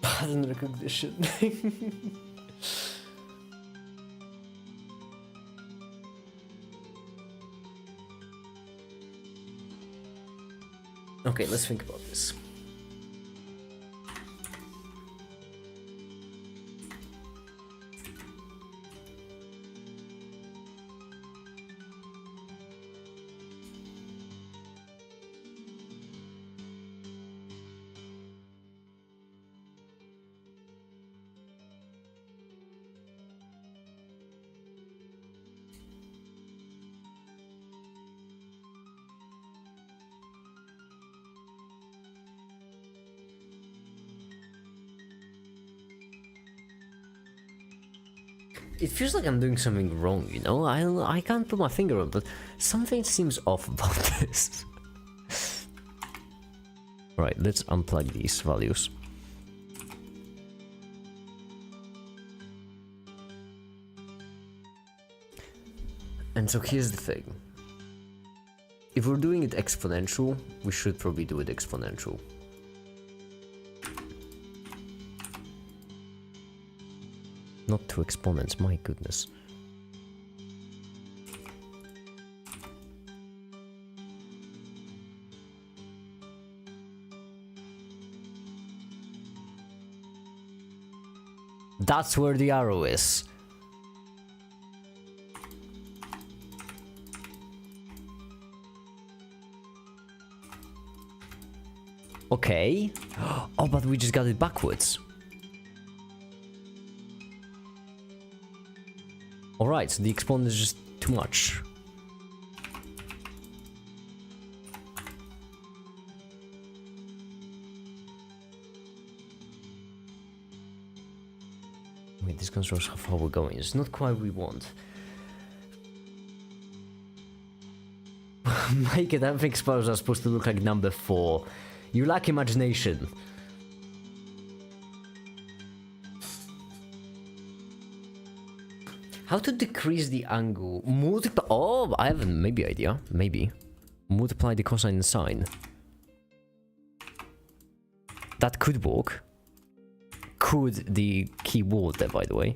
Pattern recognition. Okay, let's think about this. It feels like I'm doing something wrong, you know? I can't put my finger on it, but something seems off about this. Right, let's unplug these values. And so here's the thing. If we're doing it exponential, we should probably do it exponential. Not two exponents, my goodness. That's where the arrow is. Okay. Oh, but we just got it backwards. Alright, so the exponent is just too much. Wait, this controls how far we're going. It's not quite what we want. Make it, I think spirals are supposed to look like number 4. You lack imagination. How to decrease the angle? Multiply. Oh, I have a maybe idea. Maybe. Multiply the cosine and sine. That could work. Could the keyboard there, by the way.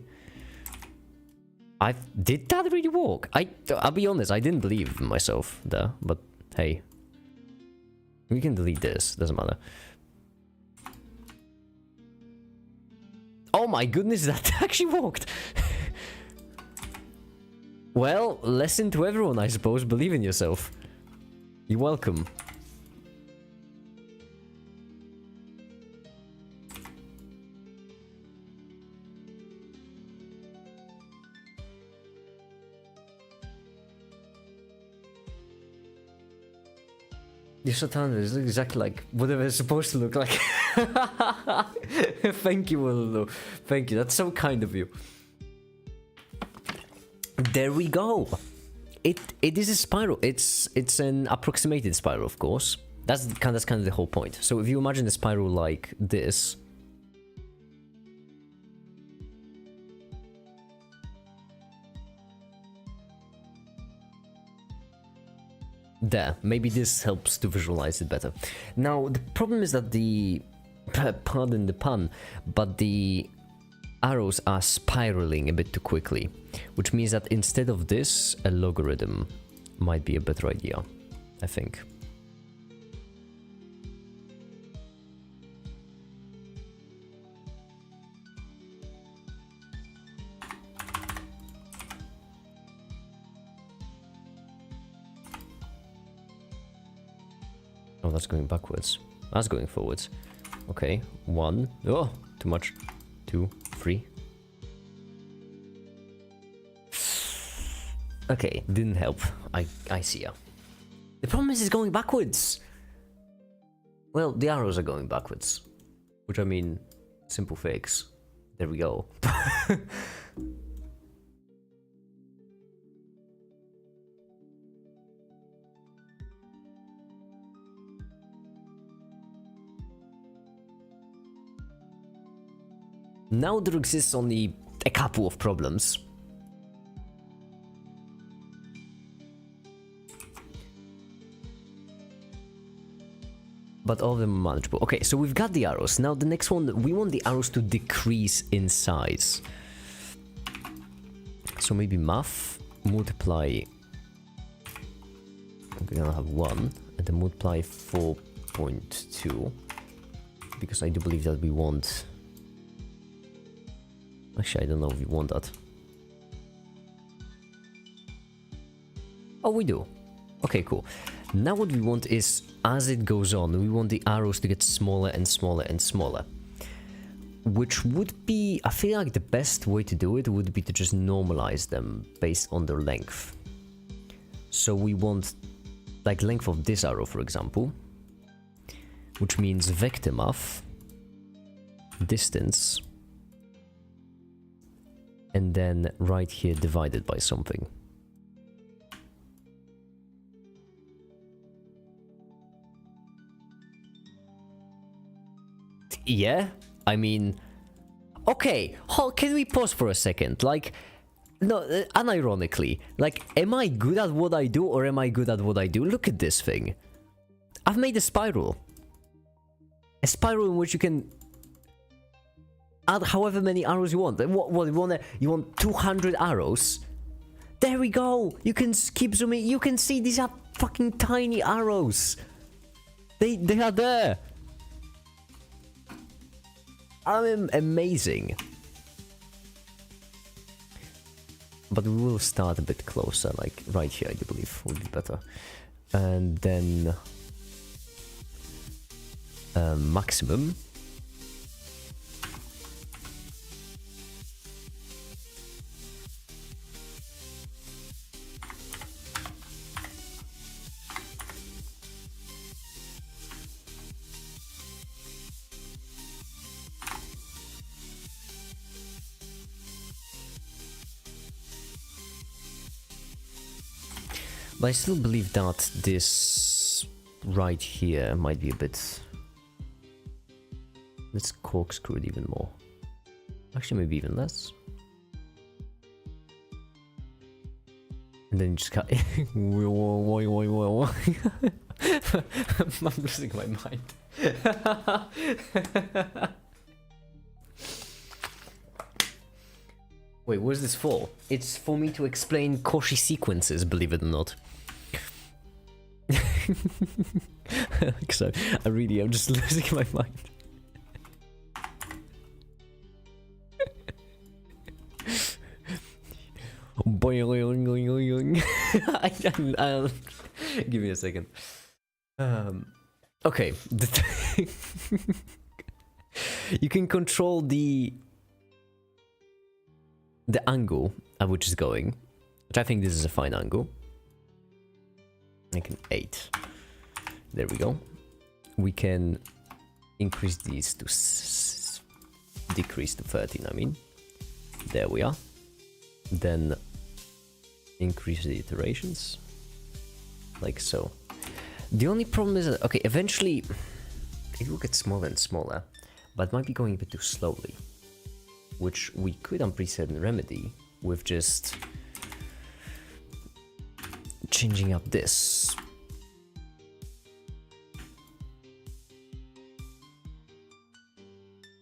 Did that really work? I'll be honest, I didn't believe in myself there, but hey. We can delete this, doesn't matter. Oh my goodness, that actually worked! Well, lesson to everyone, I suppose. Believe in yourself. You're welcome. You're so talented. It's exactly like whatever it's supposed to look like. Thank you, Willow. Thank you. That's so kind of you. There we go. It is a spiral. It's an approximated spiral, of course. That's kind of the whole point. So if you imagine a spiral like this. There, maybe this helps to visualize it better. Now, the problem is that the, pardon the pun, but the arrows are spiraling a bit too quickly, which means that instead of this, a logarithm might be a better idea, I think. Oh, that's going backwards. That's going forwards. Okay, 1. Oh, too much. 2, 3. Okay, didn't help. I see ya. The problem is it's going backwards. Well, the arrows are going backwards. Which I mean, simple fix. There we go. Now there exists only a couple of problems. But all of them are manageable. Okay, so we've got the arrows. Now the next one, we want the arrows to decrease in size. So maybe math, multiply. We're gonna have 1, and then multiply 4.2. Because I do believe that we want... Actually, I don't know if we want that. Oh, we do. Okay, cool. Now what we want is, as it goes on, we want the arrows to get smaller and smaller and smaller. Which would be, I feel like the best way to do it would be to just normalize them based on their length. So we want, like, length of this arrow, for example. Which means vector math, distance, and then right here divided by something. Yeah, I mean, okay, can we pause for a second? Like, no, unironically, like, am I good at what I do or am I good at what I do? Look at this thing. I've made a spiral. A spiral in which you can add however many arrows you want. What you want 200 arrows? There we go. You can keep zooming. You can see these are fucking tiny arrows. They are there. I'm amazing. But we will start a bit closer, like right here, I do believe would be better. And then maximum. But I still believe that this right here might be a bit... Let's corkscrew it even more. Actually, maybe even less. And then just cut... I'm losing my mind. Wait, what is this for? It's for me to explain Cauchy sequences, believe it or not. So, I'm just losing my mind. Give me a second. Okay. You can control the angle at which it's going, which I think this is a fine angle. Like an 8. There we go. We can increase these to decrease to 13, I mean. There we are. Then increase the iterations. Like so. The only problem is that, okay, eventually it will get smaller and smaller, but it might be going a bit too slowly. Which we could, I'm pretty certain, remedy with just changing up this.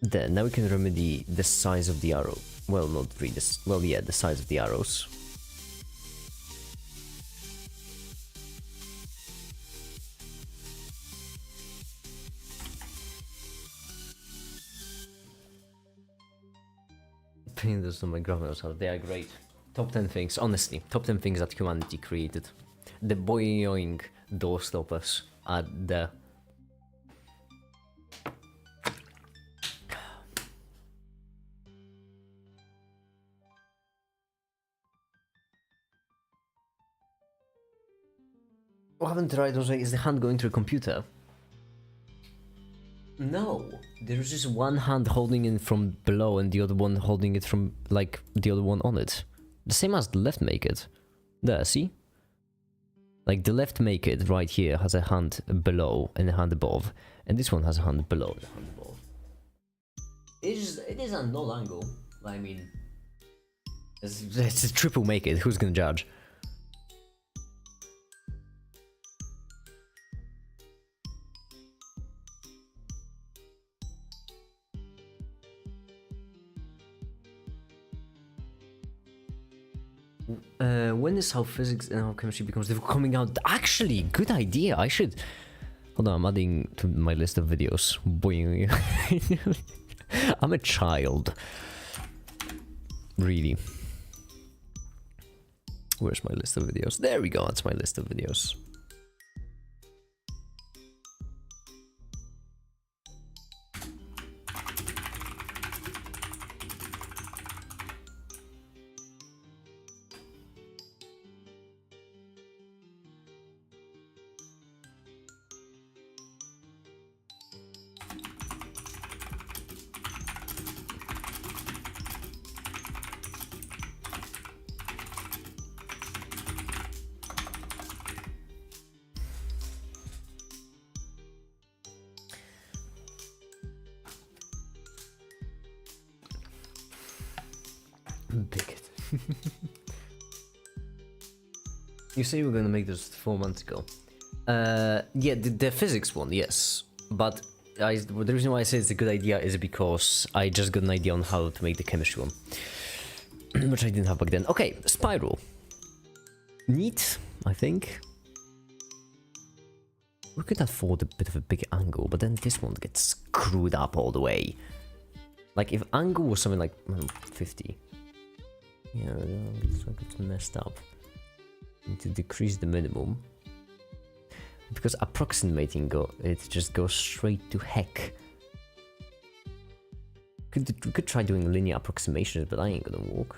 Then now we can remedy the size of the arrow. Well, not really this. Well, yeah, the size of the arrows. Putting this on my grandma's house. They are great. Top 10 things, honestly. Top 10 things that humanity created. The boing door stoppers are there. What I haven't tried also is the hand going to a computer. No, there's just one hand holding it from below and the other one holding it from, like, the other one on it. The same as the left make it. There, see? Like, the left make it right here has a hand below and a hand above, and this one has a hand below and a hand above. It is a null angle. I mean, it's a triple make it. Who's gonna judge? When is how physics and how chemistry becomes difficult coming out? Actually, good idea. I should. Hold on, I'm adding to my list of videos. Boing. I'm a child. Really. Where's my list of videos? There we go. That's my list of videos. Bigot. You say you were gonna make this 4 months ago. Yeah, the physics one, yes. But the reason why I say it's a good idea is because I just got an idea on how to make the chemistry one. Which I didn't have back then. Okay, spiral. Neat, I think. We could afford a bit of a big angle, but then this one gets screwed up all the way. Like, if angle was something like 50. Yeah, it's messed up. Need to decrease the minimum. Because approximating it just goes straight to heck. We could try doing linear approximations, but I ain't gonna walk.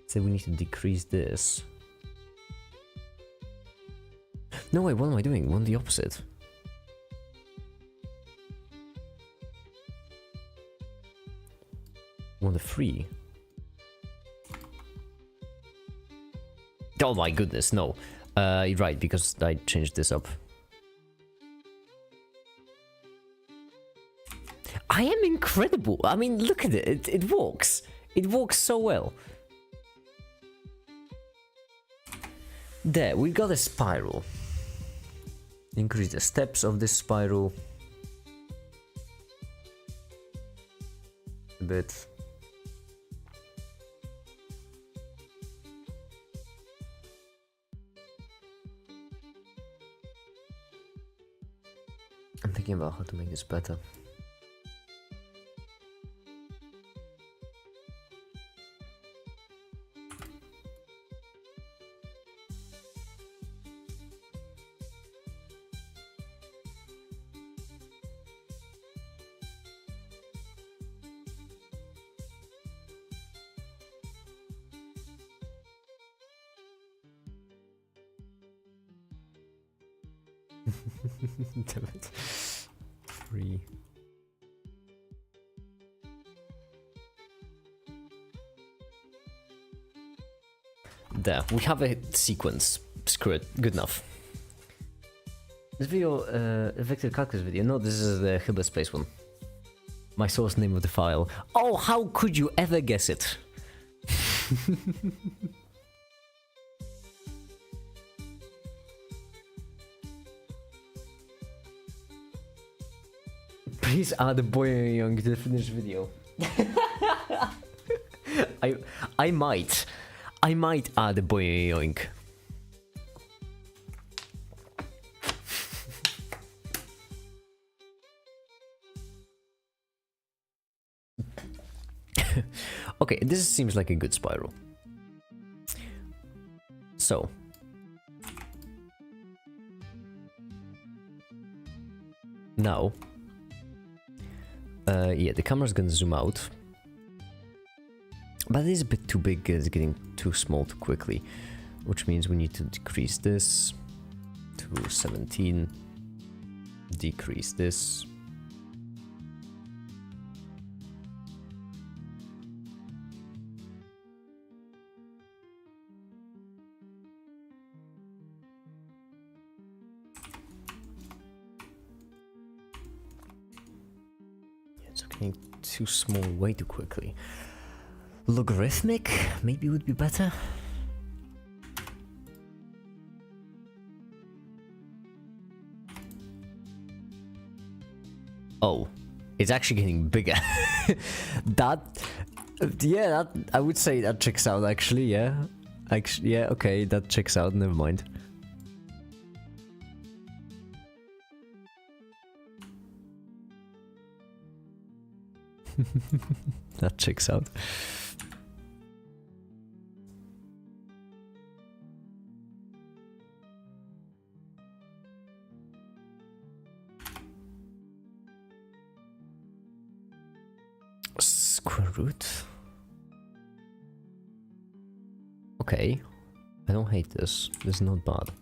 So we need to decrease this. No, wait, what am I doing? One the opposite. One the 3. Oh my goodness, no. You're right, because I changed this up. I am incredible. I mean, look at it. It works. It works so well. There, we got a spiral. Increase the steps of this spiral a bit. I'm thinking about how to make this better. Damn it. 3. There, we have a sequence. Screw it, good enough. This video, Vector Calculus video. No, this is the Hilbert Place one. My source name of the file. Oh, how could you ever guess it? Please add a boy young to the finished video. I might add a boy yoink. Okay, this seems like a good spiral. So now, yeah, the camera's gonna zoom out, but it is a bit too big. It's getting too small too quickly, which means we need to decrease this to 17. Decrease this. Too small way too quickly. Logarithmic maybe would be better. Oh, it's actually getting bigger. That, yeah, that I would say that checks out actually. Yeah, actually, yeah, okay, that checks out. Never mind. That checks out. Square root. Okay, I don't hate this. This is not bad.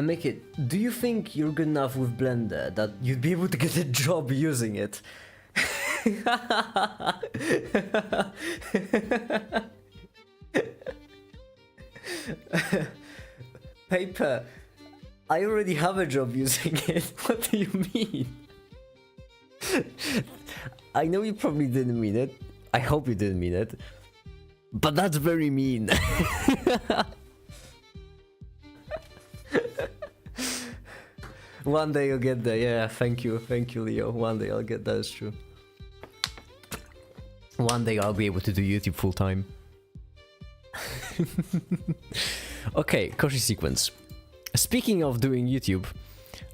Make it. Do you think you're good enough with Blender that you'd be able to get a job using it? Paper. I already have a job using it. What do you mean? I know you probably didn't mean it. I hope you didn't mean it. But that's very mean. One day you'll get there. Yeah, thank you, Leo. One day I'll get that. It's true. One day I'll be able to do YouTube full time. Okay, Koshi sequence. Speaking of doing YouTube,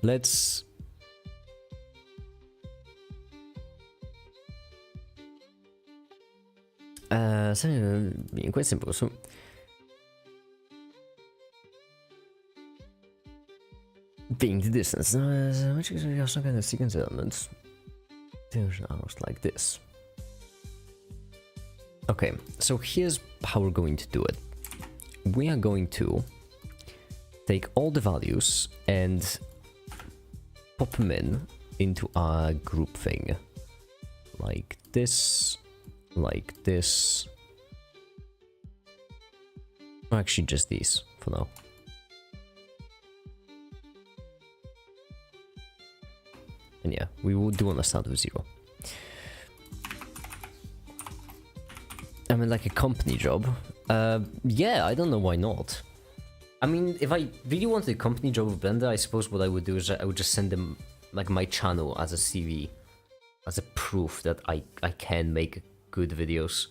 let's. Being quite simple. So. Being the distance, which is some kind of sequence elements. Like this. Okay, so here's how we're going to do it. We are going to take all the values and pop them into our group thing. Like this, like this. Or actually just these for now. And yeah, we will do want to start with 0. I mean, like a company job. Yeah, I don't know why not. I mean, if I really wanted a company job with Blender, I suppose what I would do is I would just send them like my channel as a CV, as a proof that I can make good videos.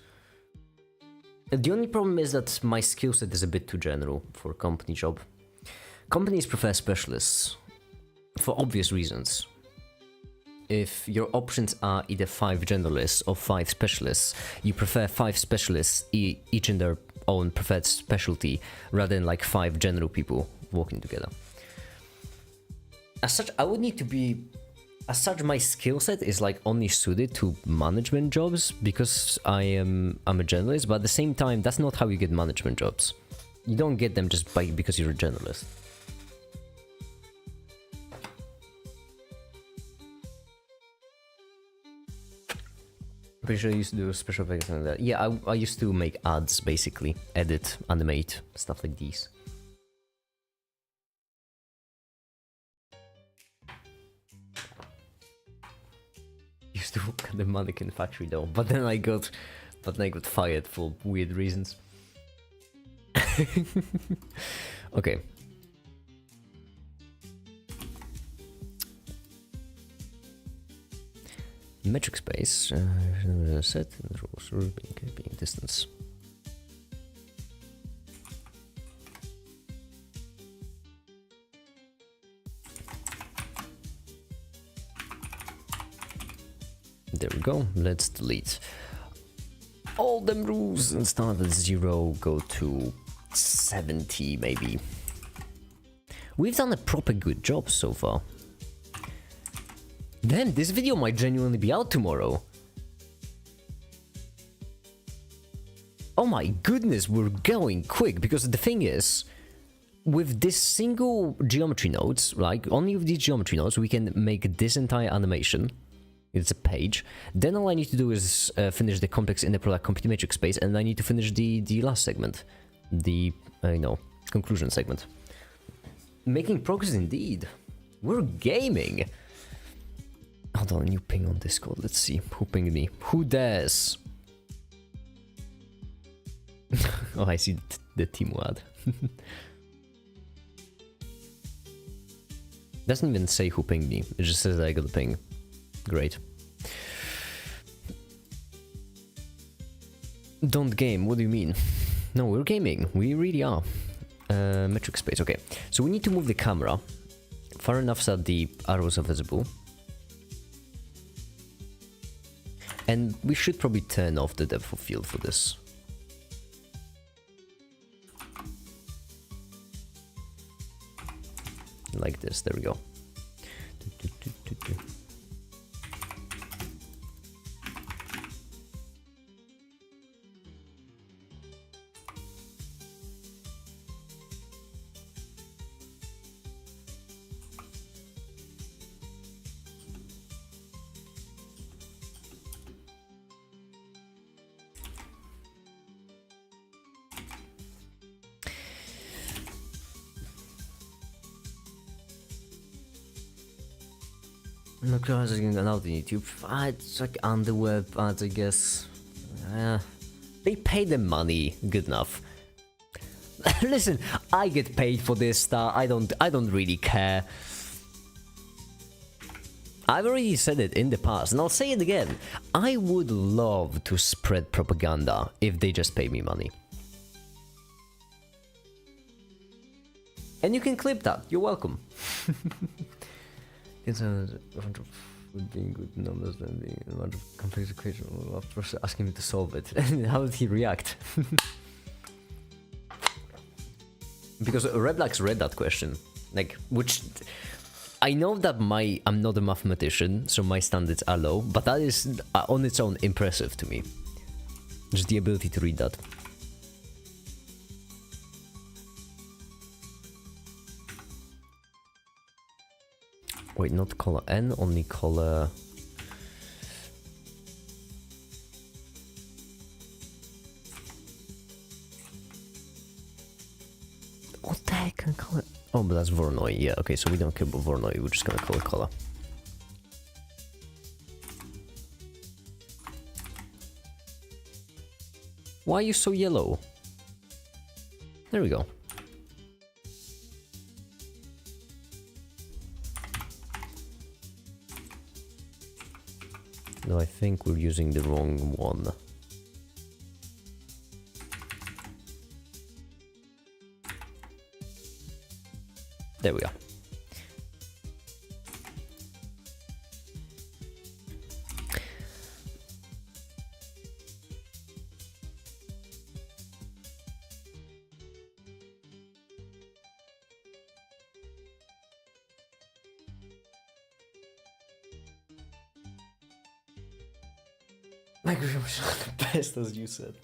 The only problem is that my skill set is a bit too general for a company job. Companies prefer specialists for obvious reasons. if your options are either 5 generalists or 5 specialists, you prefer 5 specialists, each in their own preferred specialty, rather than like 5 general people working together. As such, I would need to be... As such, my skill set is like only suited to management jobs because I'm a generalist, but at the same time, that's not how you get management jobs. You don't get them just because you're a generalist. Pretty sure I used to do special effects and that. Yeah, I used to make ads, basically. Edit, animate, stuff like these. Used to work at the mannequin factory though, but then I got fired for weird reasons. Okay. Metric space, set rules, being distance. There we go. Let's delete all them rules and start at 0, go to 70 maybe. We've done a proper good job so far. Damn, this video might genuinely be out tomorrow. Oh my goodness, we're going quick, because the thing is, with this single geometry nodes, like only with these geometry nodes, we can make this entire animation. It's a page. Then all I need to do is finish the complex inner product complete matrix space, and I need to finish the last segment, the conclusion segment. Making progress indeed. We're gaming. Hold on, new ping on Discord. Let's see who pinged me. Who dares? Oh, I see the team ad. Doesn't even say who pinged me. It just says that I got the ping. Great. Don't game, what do you mean? No, we're gaming. We really are. Metric space, okay. So we need to move the camera far enough so that the arrows are visible. And we should probably turn off the depth of field for this. Like this, there we go. No class is getting out on YouTube. It's like underwear ads, I guess. They pay them money. Good enough. Listen, I get paid for this stuff. I don't really care. I've already said it in the past, and I'll say it again. I would love to spread propaganda if they just pay me money. And you can clip that. You're welcome. It's a bunch of being good numbers and being a bunch of complex equation after asking me to solve it. How did he react? Because Reblax read that question, like, which I know that I'm not a mathematician, so my standards are low, but that is on its own impressive to me. Just the ability to read that. Wait, not color N, only color... What the heck can I call it? Oh, but that's Voronoi. Yeah, okay, so we don't care about Voronoi, we're just gonna call it color. Why are you so yellow? There we go. No, I think we're using the wrong one. There we are. the best, as you said.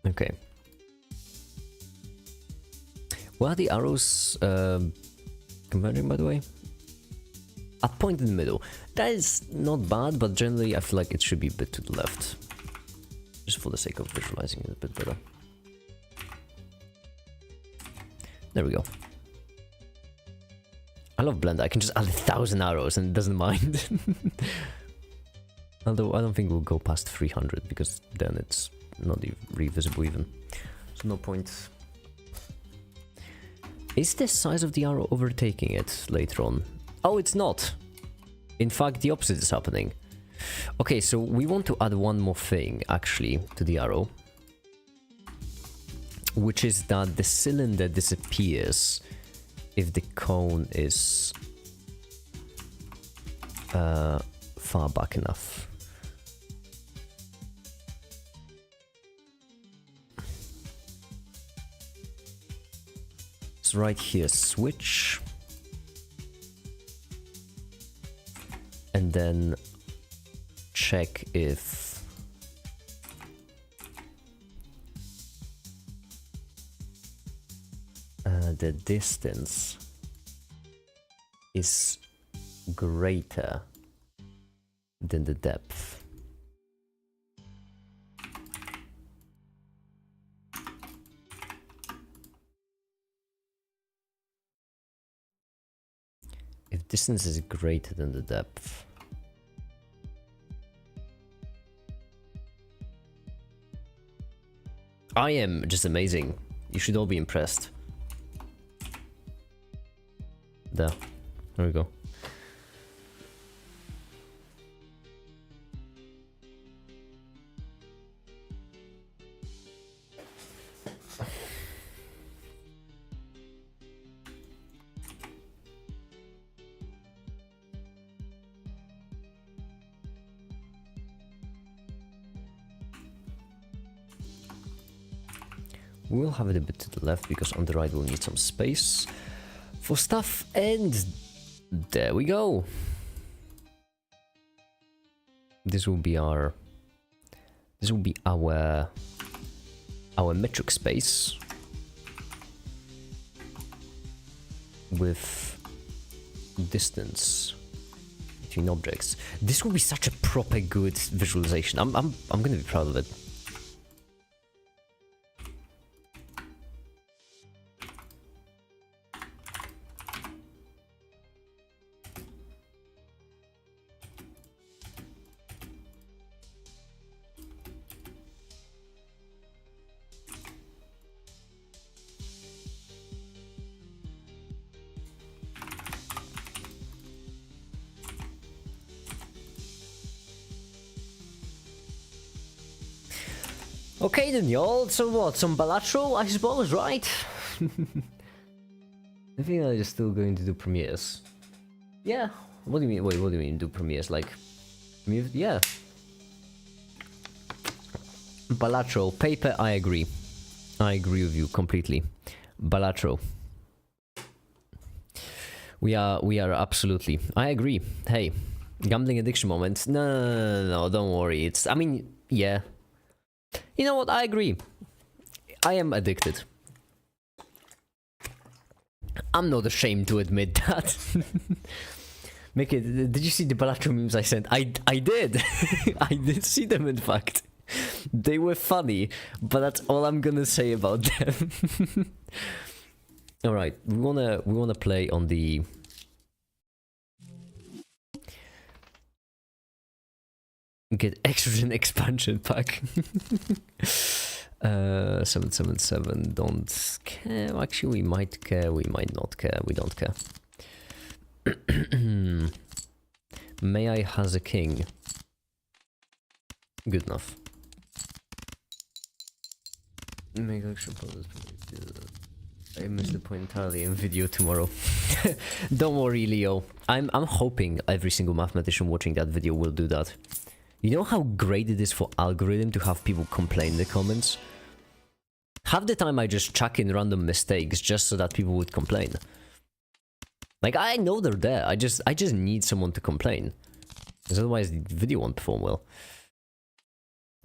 Okay. What are the arrows converging, by the way? A point in the middle. That is not bad, but generally I feel like it should be a bit to the left. Just for the sake of visualizing it a bit better. There we go. I love Blender. I can just add 1,000 arrows and it doesn't mind. Although I don't think we'll go past 300 because then it's not really visible even. So no point. Is the size of the arrow overtaking it later on? Oh, it's not. In fact, the opposite is happening. Okay, so we want to add one more thing, actually, to the arrow. Which is that the cylinder disappears if the cone is far back enough. So right here, switch. And then check if the distance is greater than the depth. If distance is greater than the depth. I am just amazing. You should all be impressed. There we go. We'll have it a bit to the left because on the right we'll need some space for stuff, and there we go. This will be our metric space with distance between objects. This will be such a proper good visualization. I'm gonna be proud of it. Okay then, y'all. So what? Some Balatro, I suppose, right? I think I'm just still going to do premieres. Yeah. What do you mean? Wait, what do you mean do premieres? Like, yeah. Balatro, paper. I agree. I agree with you completely. Balatro. We are absolutely. I agree. Hey, gambling addiction moment. No, don't worry. It's. I mean, yeah. You know what? I agree. I am addicted. I'm not ashamed to admit that. Mickey, did you see the Balatro memes I sent? I did. I did see them, in fact. They were funny, but that's all I'm gonna say about them. All right, we wanna play on the. Get Exogen expansion pack. 777. Don't care. Actually, we might care. We might not care. We don't care. May I has a king. Good enough. Make action poses. I missed the point entirely in video tomorrow. Don't worry, Leo. I'm hoping every single mathematician watching that video will do that. You know how great it is for algorithm to have people complain in the comments? Half the time I just chuck in random mistakes just so that people would complain. Like, I know they're there, I just need someone to complain. Because otherwise the video won't perform well.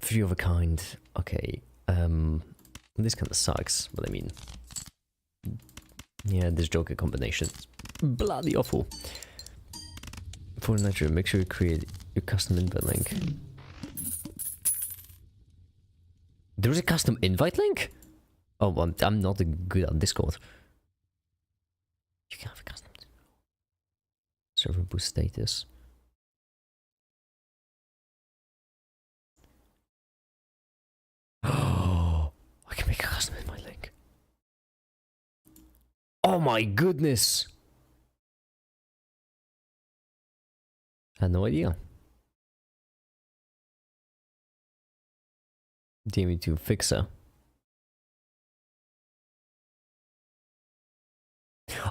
Three of a kind. Okay. This kind of sucks, but I mean... Yeah, this Joker combination is bloody awful. For nature, make sure you create your custom invite link. There is a custom invite link? Oh, I'm not good at Discord. You can have a custom server boost status. Oh, I can make a custom invite link. Oh my goodness! I had no idea. DM me to Fixer.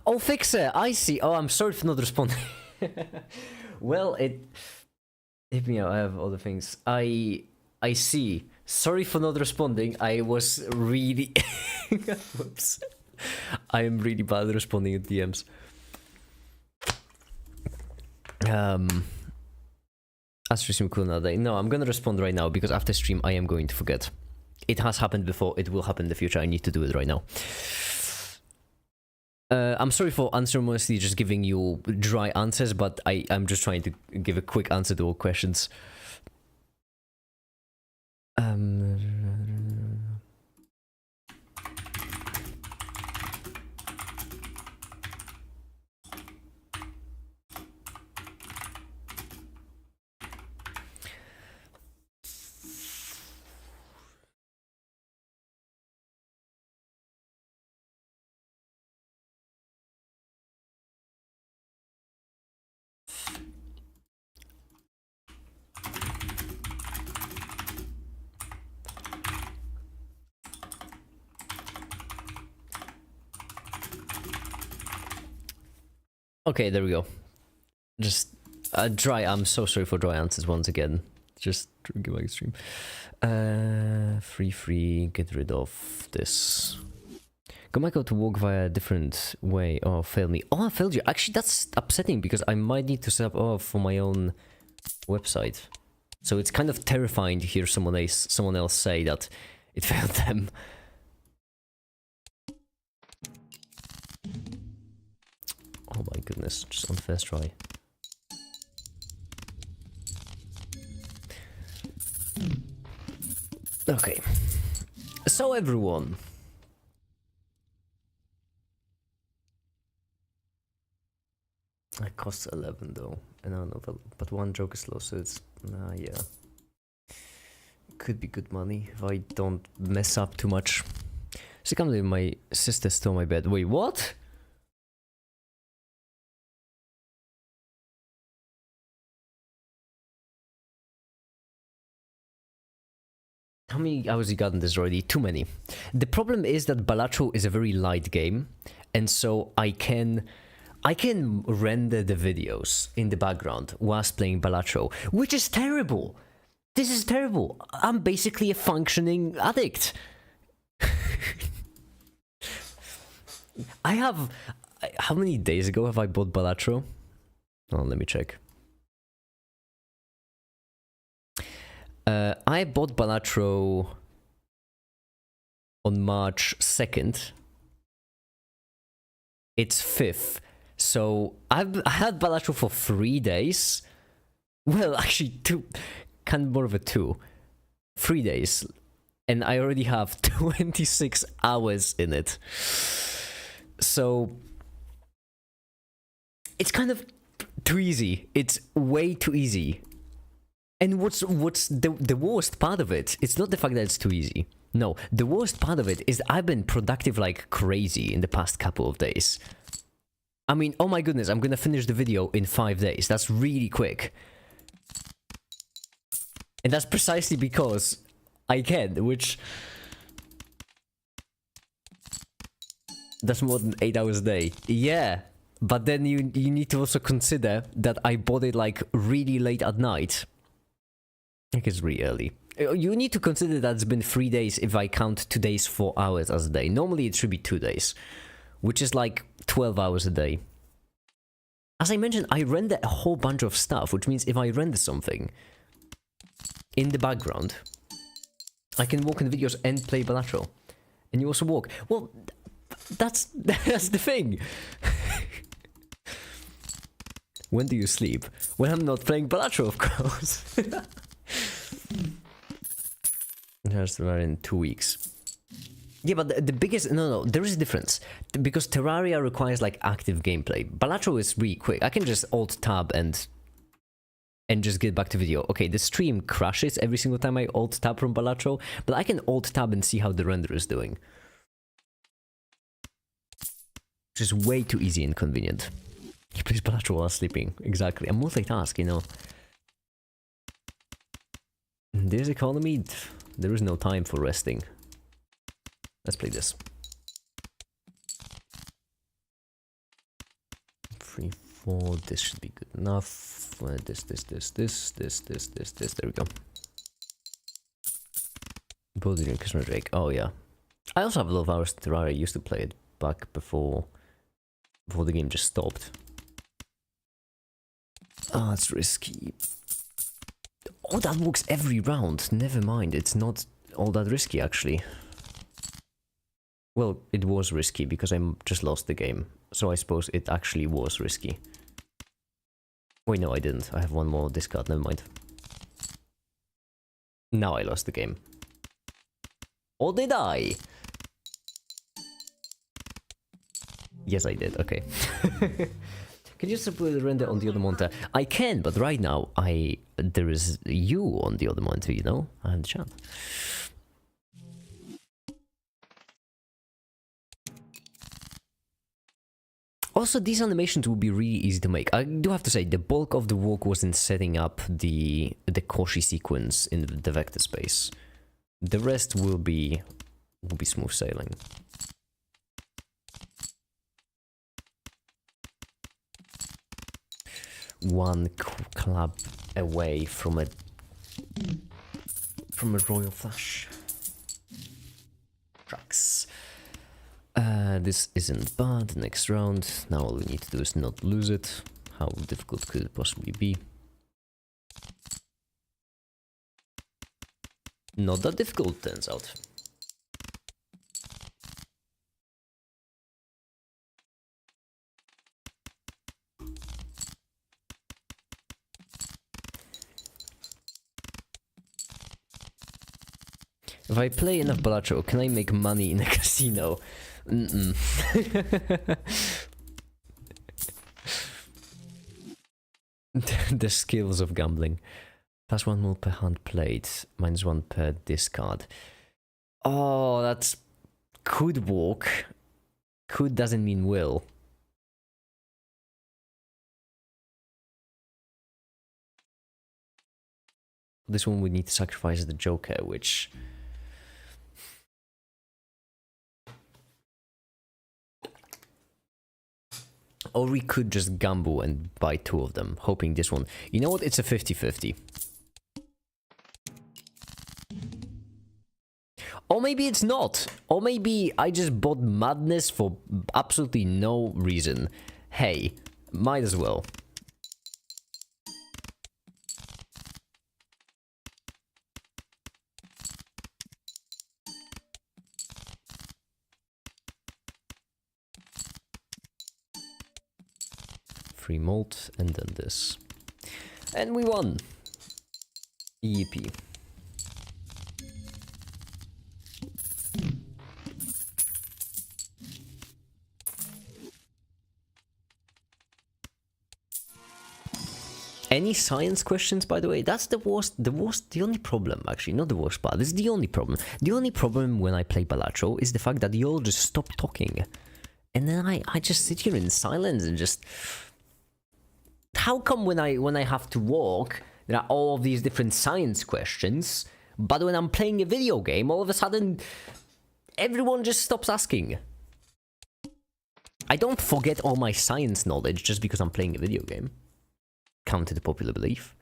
Oh, Fixer! I see. Oh, I'm sorry for not responding. Well, it hit me out. I have other things. I see. Sorry for not responding. I was really... Whoops. I am really bad at responding at DMs. After stream cool another day. No, I'm gonna respond right now because after stream I am going to forget. It has happened before, it will happen in the future. I need to do it right now. I'm sorry for unceremoniously just giving you dry answers, but I'm just trying to give a quick answer to all questions. Okay, there we go. Just I'm so sorry for dry answers once again. Just drinking my stream. Free, get rid of this. Go back out to walk via a different way. Oh, failed me. Oh, I failed you. Actually, that's upsetting because I might need to set up for my own website. So it's kind of terrifying to hear someone else say that it failed them. Oh my goodness, just on first try. Okay. So everyone. It costs 11 though. I don't know, but one joke is low, so it's... yeah. Could be good money if I don't mess up too much. So come to my sister stole my bed. Wait, what? How many hours you got in this already? Too many. The problem is that Balatro is a very light game, and so I can render the videos in the background whilst playing Balatro, which is terrible. This is terrible. I'm basically a functioning addict. How many days ago have I bought Balatro? Oh, let me check. I bought Balatro on March 2nd. It's 5th. So I had Balatro for 3 days. Well, actually, kind of more of a 3 days. And I already have 26 hours in it. So it's kind of too easy. It's way too easy. And what's the worst part of it? It's not the fact that it's too easy. No, the worst part of it is I've been productive like crazy in the past couple of days. I mean, oh my goodness, I'm gonna finish the video in 5 days. That's really quick. And that's precisely because I can, which... That's more than 8 hours a day. Yeah, but then you need to also consider that I bought it like really late at night. I think it's really early. You need to consider that it's been 3 days if I count today's 4 hours as a day. Normally it should be 2 days, which is like 12 hours a day. As I mentioned, I render a whole bunch of stuff, which means if I render something in the background, I can walk in the videos and play bilateral. And you also walk. Well, that's the thing. When do you sleep? When I'm not playing bilateral, of course. Just in 2 weeks. Yeah, but the biggest... No, there is a difference. Because Terraria requires, like, active gameplay. Bilateral is really quick. I can just Alt-Tab and just get back to video. Okay, the stream crashes every single time I Alt-Tab from bilateral, but I can Alt-Tab and see how the render is doing. Which is way too easy and convenient. He plays bilateral while sleeping. Exactly. I'm multitask, you know. In this economy, there is no time for resting. Let's play this. 3, 4, this should be good enough. This. There we go. Body and Christmas Drake. Oh yeah. I also have a lot of hours to Terraria. I used to play it back before the game just stopped. Ah, it's risky. Oh, that works every round. Never mind. It's not all that risky actually. Well, it was risky because I just lost the game. So I suppose it actually was risky. Wait, no, I didn't. I have one more discard, never mind. Now I lost the game. Or did I? Yes, I did, okay. Can you support the render on the other monitor? I can, but right now, there is you on the other monitor, you know? I have the chat. Also, these animations will be really easy to make. I do have to say, the bulk of the work was in setting up the Koshi sequence in the vector space. The rest will be smooth sailing. One clap away from a royal flush. Tracks. This isn't bad. Next round. Now all we need to do is not lose it. How difficult could it possibly be? Not that difficult, turns out. If I play enough bilateral, can I make money in a casino? Mm-mm. The skills of gambling. +1 more per hand played, -1 per discard. Oh, that's... could work. Could doesn't mean will. This one we need to sacrifice the Joker, which... Or we could just gamble and buy 2 of them, hoping this one... You know what? It's a 50-50. Or maybe it's not. Or maybe I just bought madness for absolutely no reason. Hey, might as well. Free malt, and then this. And we won! Yippee. Any science questions, by the way? That's the only problem, actually. Not the worst part. This is the only problem. The only problem when I play bilateral is the fact that you all just stop talking. And then I just sit here in silence and just... How come when I have to walk, there are all of these different science questions, but when I'm playing a video game, all of a sudden, everyone just stops asking? I don't forget all my science knowledge just because I'm playing a video game. Counter to popular belief.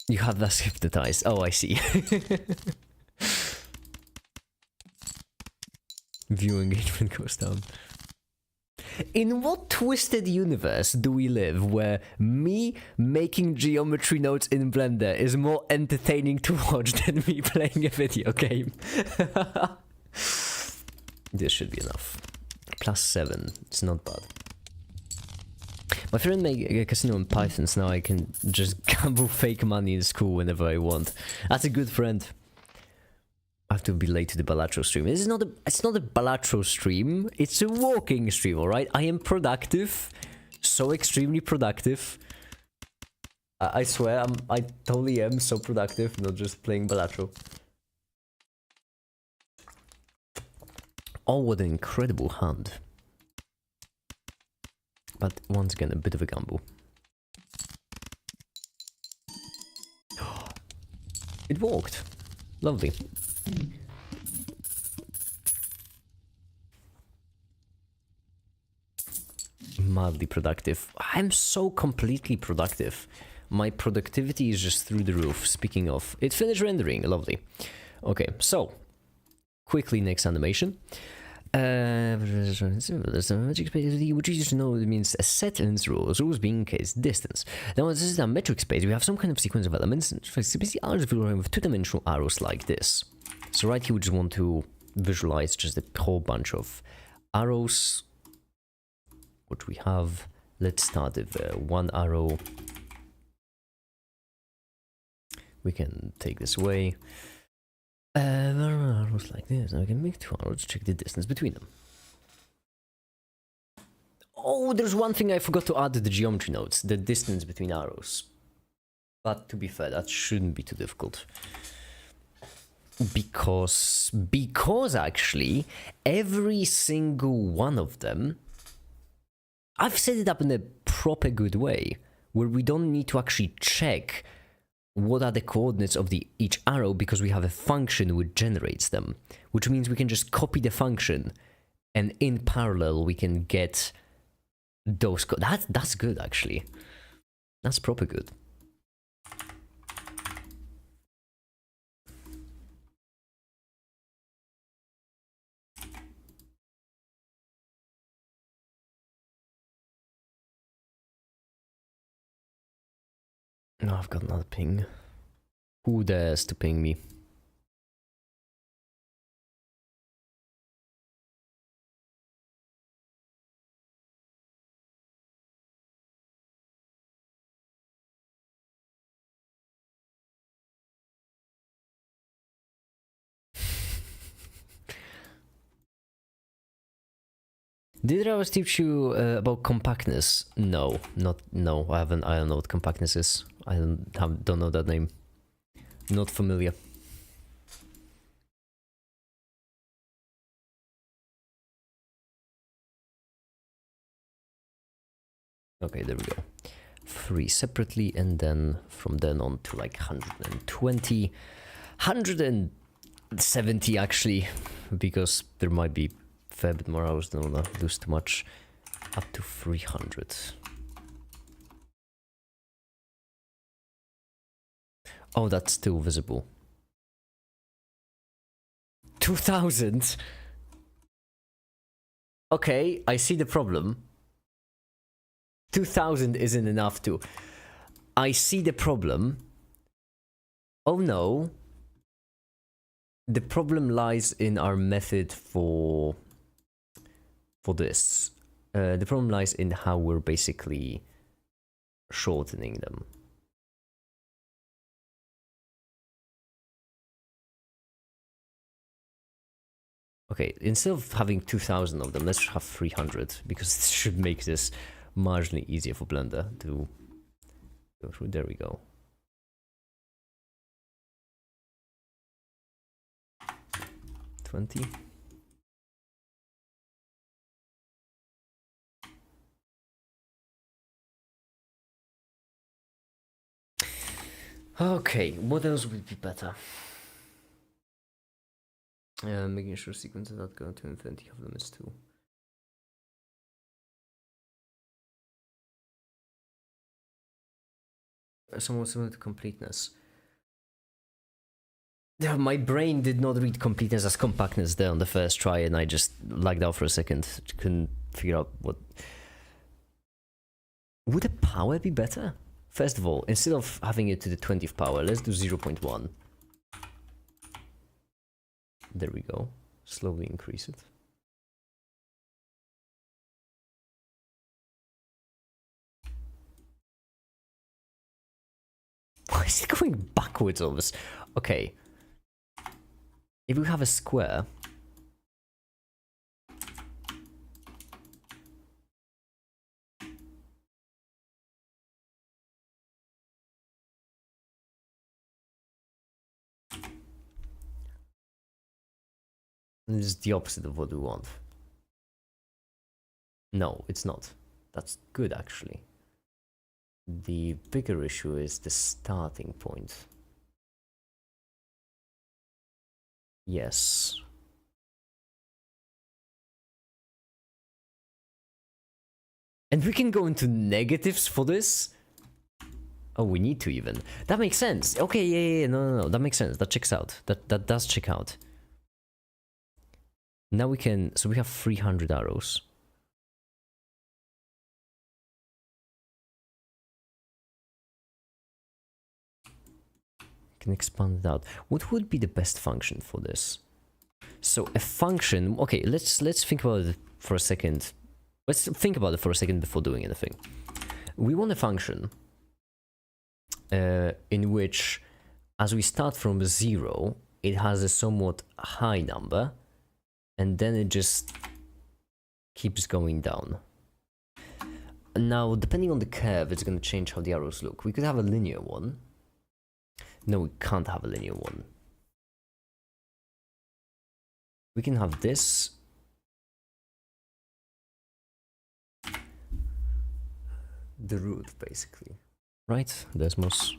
You have that hypnotized. Oh, I see. View engagement goes down. In what twisted universe do we live where me making geometry nodes in Blender is more entertaining to watch than me playing a video game? This should be enough. +7. It's not bad. My friend made a casino in Python, so now I can just gamble fake money in school whenever I want. That's a good friend. I have to be late to the Balatro stream. It's not a Balatro stream. It's a walking stream, alright? I am productive. So extremely productive. I swear, I totally am so productive, not just playing Balatro. Oh, what an incredible hand. But once again, a bit of a gamble. It worked. Lovely. Mildly productive. I'm so completely productive. My productivity is just through the roof. Speaking of, it finished rendering. Lovely. Okay, so quickly next animation. There's a metric space which you should know it means a set and its rules being case distance. Now this is a metric space. We have some kind of sequence of elements and basically are with two-dimensional arrows like this. So right here we just want to visualize just a whole bunch of arrows which we have. Let's start with one arrow. We can take this away. Arrows like this. Now we can make two arrows, check the distance between them. Oh, there's one thing I forgot to add to the geometry nodes, the distance between arrows. But to be fair, that shouldn't be too difficult. Because actually, every single one of them, I've set it up in a proper good way, where we don't need to actually check what are the coordinates of each arrow because we have a function which generates them, which means we can just copy the function and in parallel we can get those that's good actually. That's proper good. No, I've got another ping. Who dares to ping me? Did I always teach you about compactness? No, I haven't. I don't know what compactness is. I don't know that name. Not familiar. Okay, there we go. 3 separately, and then from then on to like 120, 170 actually, because there might be a fair bit more hours. Don't wanna lose too much. Up to 300. Oh, that's still visible. 2000. Okay, I see the problem. 2000 isn't enough to. I see the problem. Oh no. The problem lies in our method for this. The problem lies in how we're basically shortening them. Okay, instead of having 2000 of them, let's have 300, because this should make this marginally easier for Blender to go through. There we go. $20. Okay, what else would be better? Making sure sequences that go to infinity have limits too. Somewhat similar to completeness. My brain did not read completeness as compactness there on the first try, and I just lagged out for a second. Couldn't figure out what. Would a power be better? First of all, instead of having it to the 20th power, let's do 0.1. There we go. Slowly increase it. Why is it going backwards on this? Okay. If we have a square... This is the opposite of what we want. No, it's not. That's good, actually. The bigger issue is the starting point. Yes. And we can go into negatives for this? Oh, we need to even. That makes sense. Okay, yeah, no. That makes sense. That checks out. That does check out. Now we can... So we have 300 arrows. Can expand it out. What would be the best function for this? So a function... Okay, let's think about it for a second. Let's think about it for a second before doing anything. We want a function in which, as we start from 0, it has a somewhat high number, and then it just keeps going down. Now, depending on the curve, it's going to change how the arrows look. We could have a linear one. No, we can't have a linear one. We can have this. The root, basically. Right, Desmos.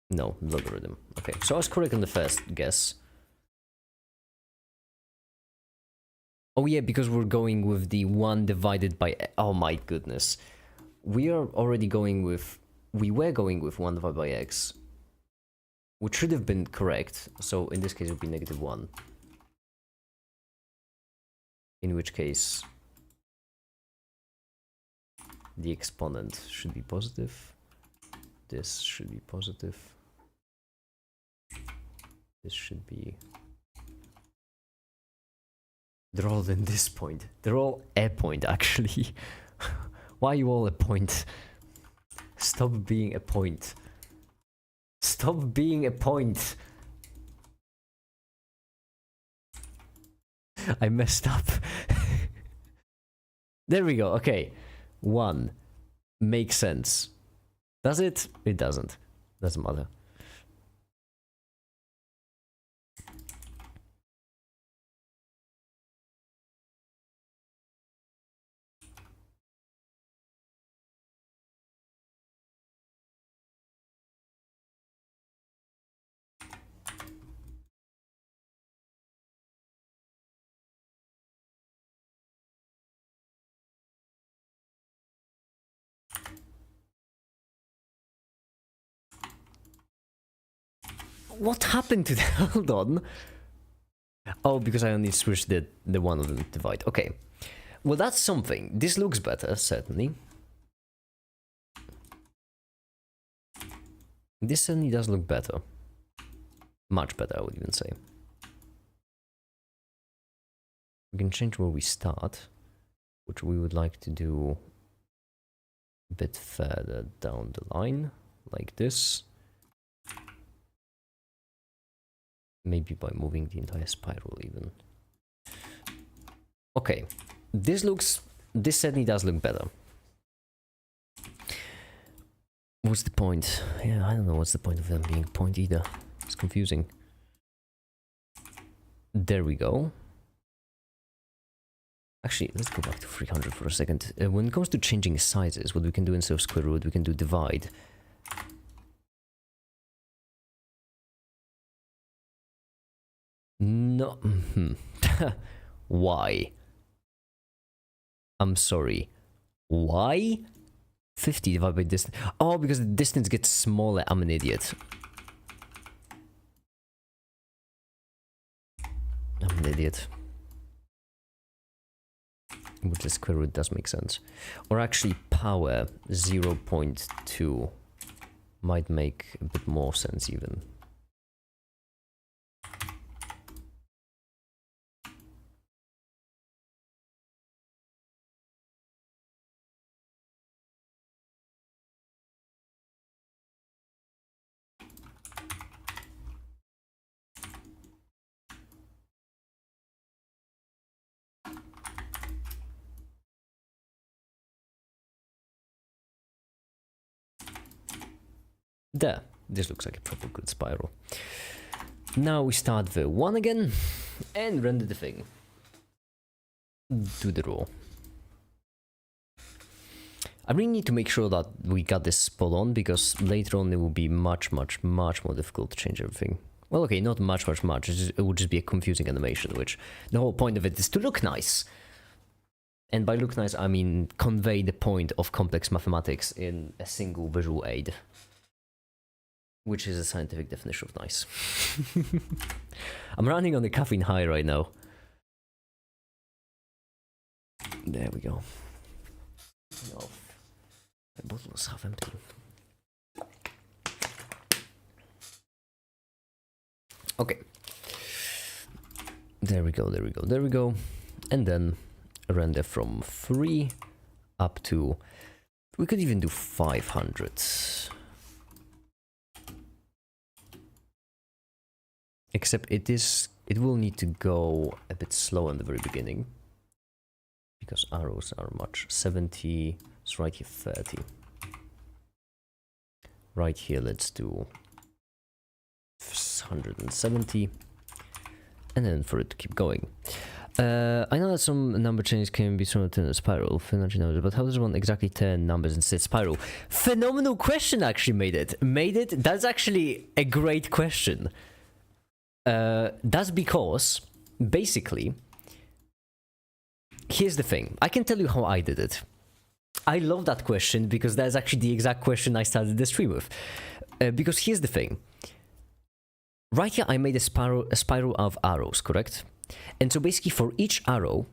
No, logarithm. Okay, so I was correct on the first guess. Oh yeah, because we're going with the 1 divided by... Oh my goodness. We are already going with... We were going with 1 divided by x, which should have been correct. So in this case it would be -1. In which case the exponent should be positive. This should be positive. This should be... They're all in this point. They're all a point, actually. Why are you all a point? Stop being a point. Stop being a point. I messed up. There we go. Okay. 1 makes sense. Does it? It doesn't. Doesn't matter. What happened to that? Hold on. Oh, because I only switched the one of them divide. Okay. Well, that's something. This looks better, certainly. This certainly does look better. Much better, I would even say. We can change where we start, which we would like to do a bit further down the line, like this. Maybe by moving the entire spiral even. Okay, this certainly does look better. What's the point? Yeah, I don't know what's the point of them being a point either. It's confusing. There we go. Actually, let's go back to 300 for a second. When it comes to changing sizes, what we can do instead of square root, we can do divide. No. Why? I'm sorry. Why? 50 divided by distance. Oh, because the distance gets smaller. I'm an idiot. I'm an idiot. Which the square root does make sense. Or actually power 0.2 might make a bit more sense even. There, this looks like a proper good spiral. Now we start the 1 again and render the thing. Do the raw. I really need to make sure that we got this spot on, because later on it will be much more difficult to change everything. Well, okay, not much. It will just be a confusing animation, which the whole point of it is to look nice. And by look nice, I mean convey the point of complex mathematics in a single visual aid. Which is a scientific definition of nice. I'm running on the caffeine high right now. There we go. No, my bottle is half empty. Okay. There we go. And then render from 3 up to... We could even do 500. Except it will need to go a bit slow in the very beginning. Because arrows are much. 70, it's right here 30. Right here, let's do 170. And then for it to keep going. I know that some number changes can be thrown in a spiral, numbers, but how does one exactly turn numbers instead spiral? Phenomenal question actually made it. That's actually a great question. That's because, basically, here's the thing. I can tell you how I did it. I love that question because that's actually the exact question I started the stream with. Because here's the thing. Right here, I made a spiral of arrows, correct? And so basically, for each arrow,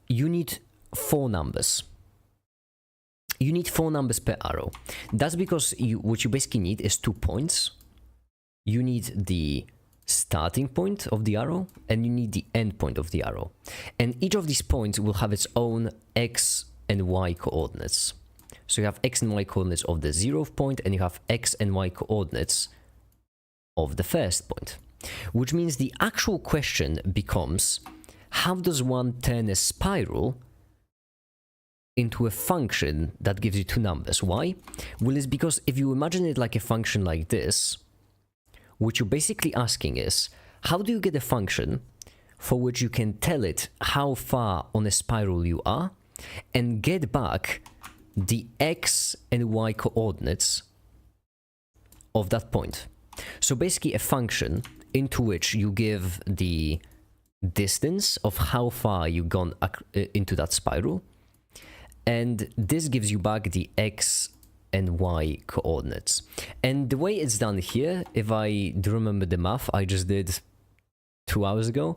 you need 4 numbers. You need 4 numbers per arrow. That's because what you basically need is 2 points. You need the starting point of the arrow and you need the end point of the arrow, and each of these points will have its own x and y coordinates. So you have x and y coordinates of the 0th point and you have x and y coordinates of the first point, which means the actual question becomes, how does one turn a spiral into a function that gives you 2 numbers? Why? Well, it's because if you imagine it like a function like this, what you're basically asking is, how do you get a function for which you can tell it how far on a spiral you are and get back the x and y coordinates of that point? So basically a function into which you give the distance of how far you've gone into that spiral, and this gives you back the x and y coordinates. And the way it's done here, if I do remember the math I just did 2 hours ago,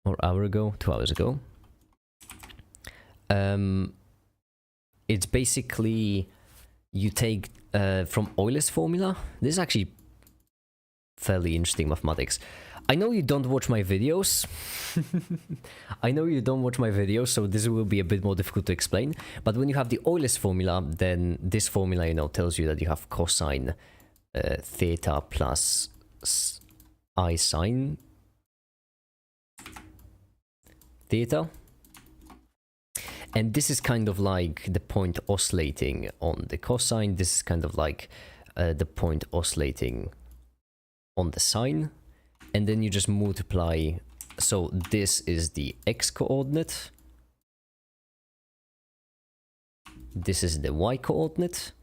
or hour ago, 2 hours ago, it's basically you take from Euler's formula. This is actually fairly interesting mathematics. I know you don't watch my videos. So this will be a bit more difficult to explain. But when you have the Euler's formula, then this formula, tells you that you have cosine theta plus I sine theta. And this is kind of like the point oscillating on the cosine. This is kind of like the point oscillating on the sine. And then you just multiply. So this is the x coordinate. This is the y coordinate.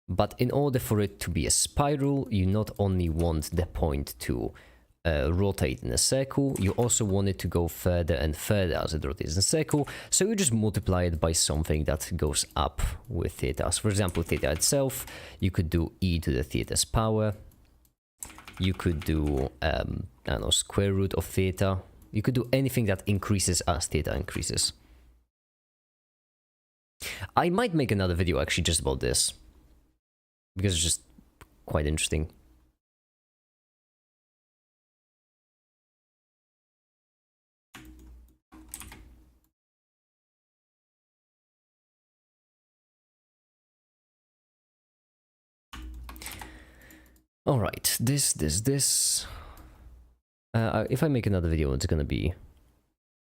But in order for it to be a spiral, you not only want the point to rotate in a circle, you also want it to go further and further as it rotates in a circle, so you just multiply it by something that goes up with theta. So for example, theta itself, you could do e to the theta's power, you could do, I don't know, square root of theta, you could do anything that increases as theta increases. I might make another video actually just about this, because it's just quite interesting. Alright, this. If I make another video, it's gonna be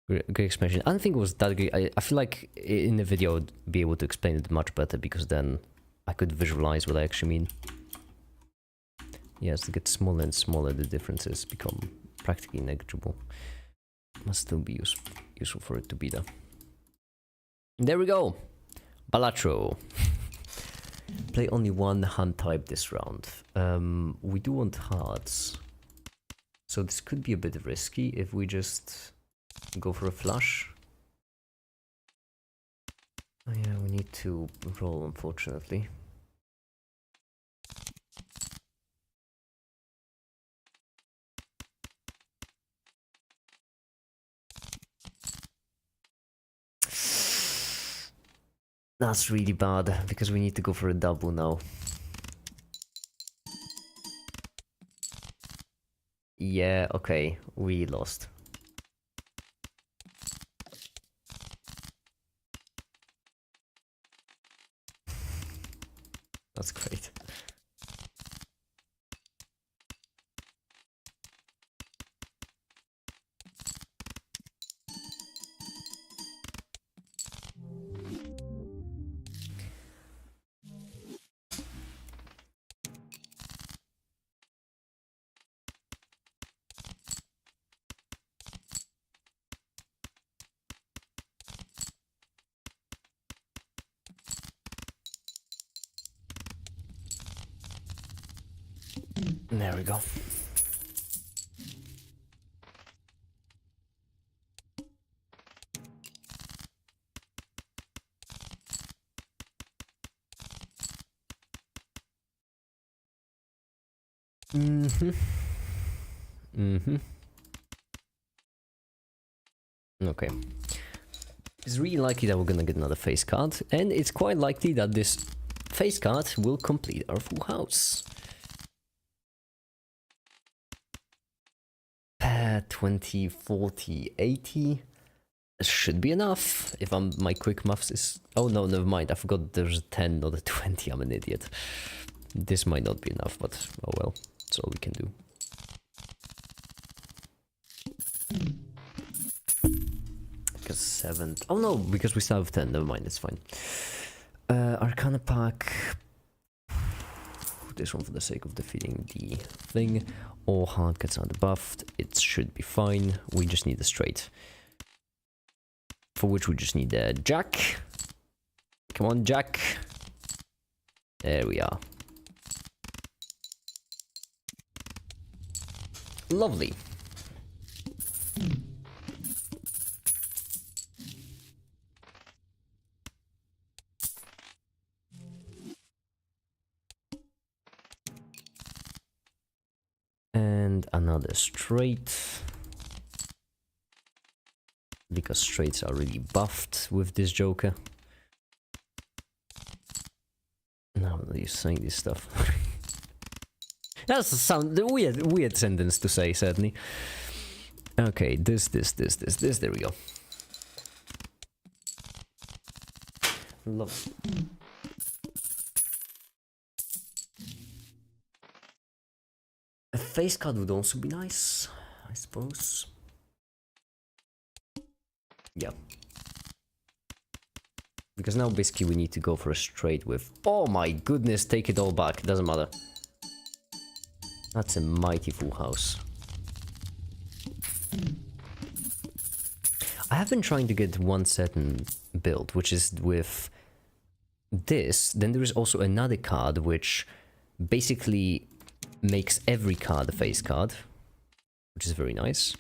great explanation. I don't think it was that great. I feel like in the video I'd be able to explain it much better, because then I could visualize what I actually mean. Yeah, as it gets smaller and smaller, the differences become practically negligible. Must still be useful for it to be there. There we go! Balatro. Play only one hand type this round. We do want hearts. So this could be a bit risky if we just go for a flush. Oh yeah, we need to roll, unfortunately. That's really bad, because we need to go for a double now. Yeah, okay, we lost. That's great. There we go. Okay. It's really likely that we're gonna get another face card, and it's quite likely that this face card will complete our full house. 20, 40, 80. Should be enough if my quick maths is... Oh no, never mind. I forgot there's a 10, not a 20. I'm an idiot. This might not be enough, but oh well. That's all we can do. Because 7... Oh no, because we still have 10. Never mind, it's fine. Arcana pack... This one for the sake of defeating the thing. All hard cards are debuffed. It should be fine. We just need a straight. For which we just need a jack. Come on, jack. There we are. Lovely. And another straight. Because straights are really buffed with this Joker. Now that you're saying this stuff. That's a weird sentence to say, certainly. Okay, this, there we go. Love. A face card would also be nice, I suppose. Yeah. Because now basically we need to go for a straight with... Oh my goodness, take it all back, doesn't matter. That's a mighty full house. I have been trying to get one certain build, which is with this. Then there is also another card which basically makes every card a face card. which is very nice.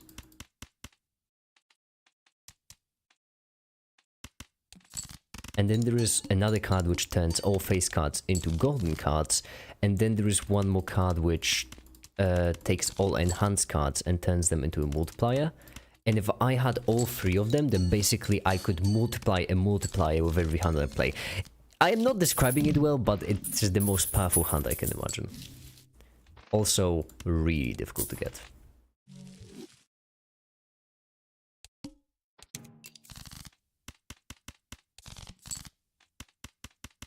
And then there is another card which turns all face cards into golden cards, and then there is one more card which takes all enhanced cards and turns them into a multiplier. And if I had all three of them, then basically I could multiply a multiplier with every hand I play. I am not describing it well, but it's the most powerful hand I can imagine. Also, really difficult to get.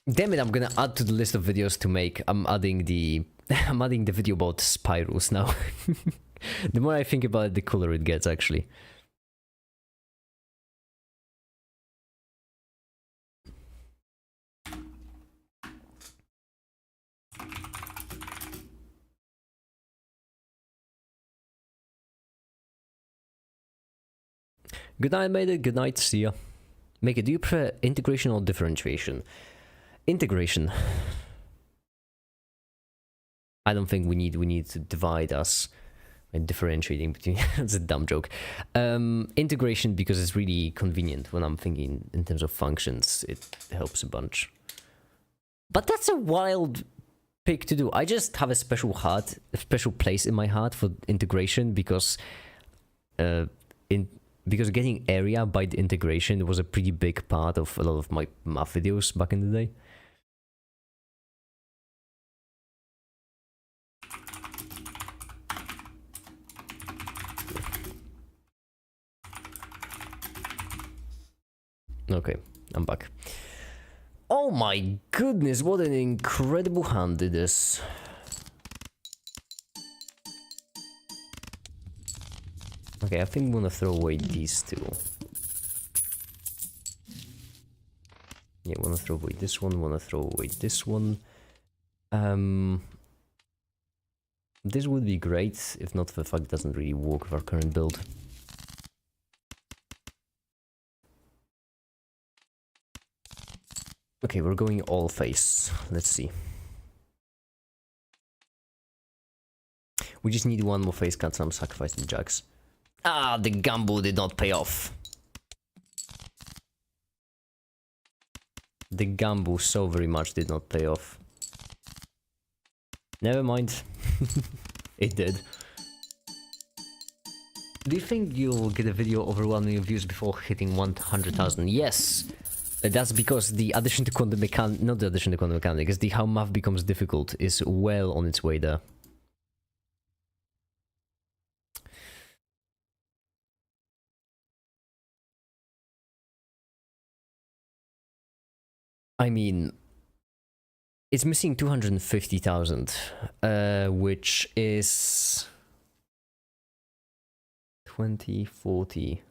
Damn it, I'm gonna add to the list of videos to make. I'm adding the video about spirals now. The more I think about it, the cooler it gets, actually. Good night, mate. Good night. See ya. Make it. Do you prefer integration or differentiation? Integration. I don't think we need to divide us by differentiating between. That's a dumb joke. Integration, because it's really convenient when I'm thinking in terms of functions. It helps a bunch. But that's a wild pick to do. I just have a special place in my heart for integration because because getting area by the integration was a pretty big part of a lot of my math videos back in the day. Okay, I'm back. Oh my goodness, what an incredible hand it is. Okay, I think I'm gonna throw away these two. Yeah, wanna throw away this one, wanna throw away this one. This would be great, if not for the fact it doesn't really work with our current build. Okay, we're going all face. Let's see. We just need one more face card, so I'm sacrificing jacks. Ah, the gamble did not pay off. The gamble so very much did not pay off. Never mind. It did. Do you think you'll get a video over 1 million views before hitting 100,000? Yes! That's because the addition to quantum mechanics, not the addition to quantum mechanics, the how math becomes difficult is well on its way there. I mean, it's missing 250,000, which is 20, 40,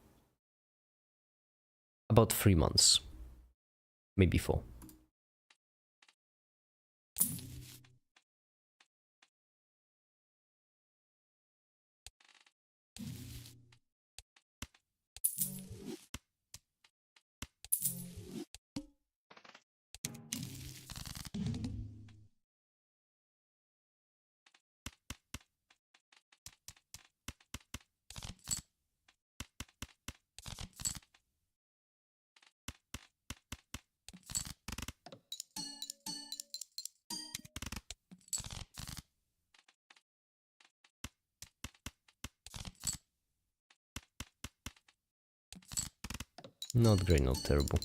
about 3 months, maybe 4. Not great, not terrible.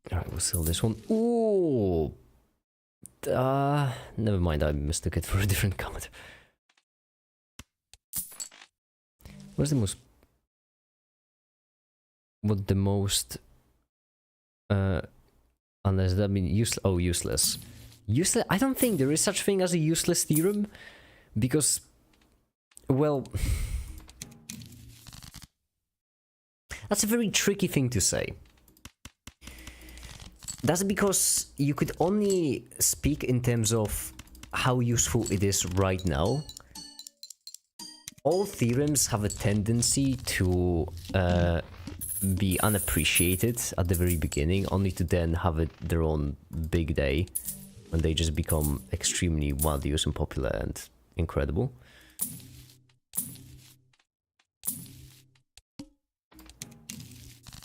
Alright, we'll sell this one. Ooh! Never mind, I mistook it for a different card. What's the most... What the most... Unless that means useless... Oh, useless. Useless? I don't think there is such thing as a useless theorem. Because, well, that's a very tricky thing to say. That's because you could only speak in terms of how useful it is right now. All theorems have a tendency to be unappreciated at the very beginning, only to then have their own big day when they just become extremely widely used and popular and incredible.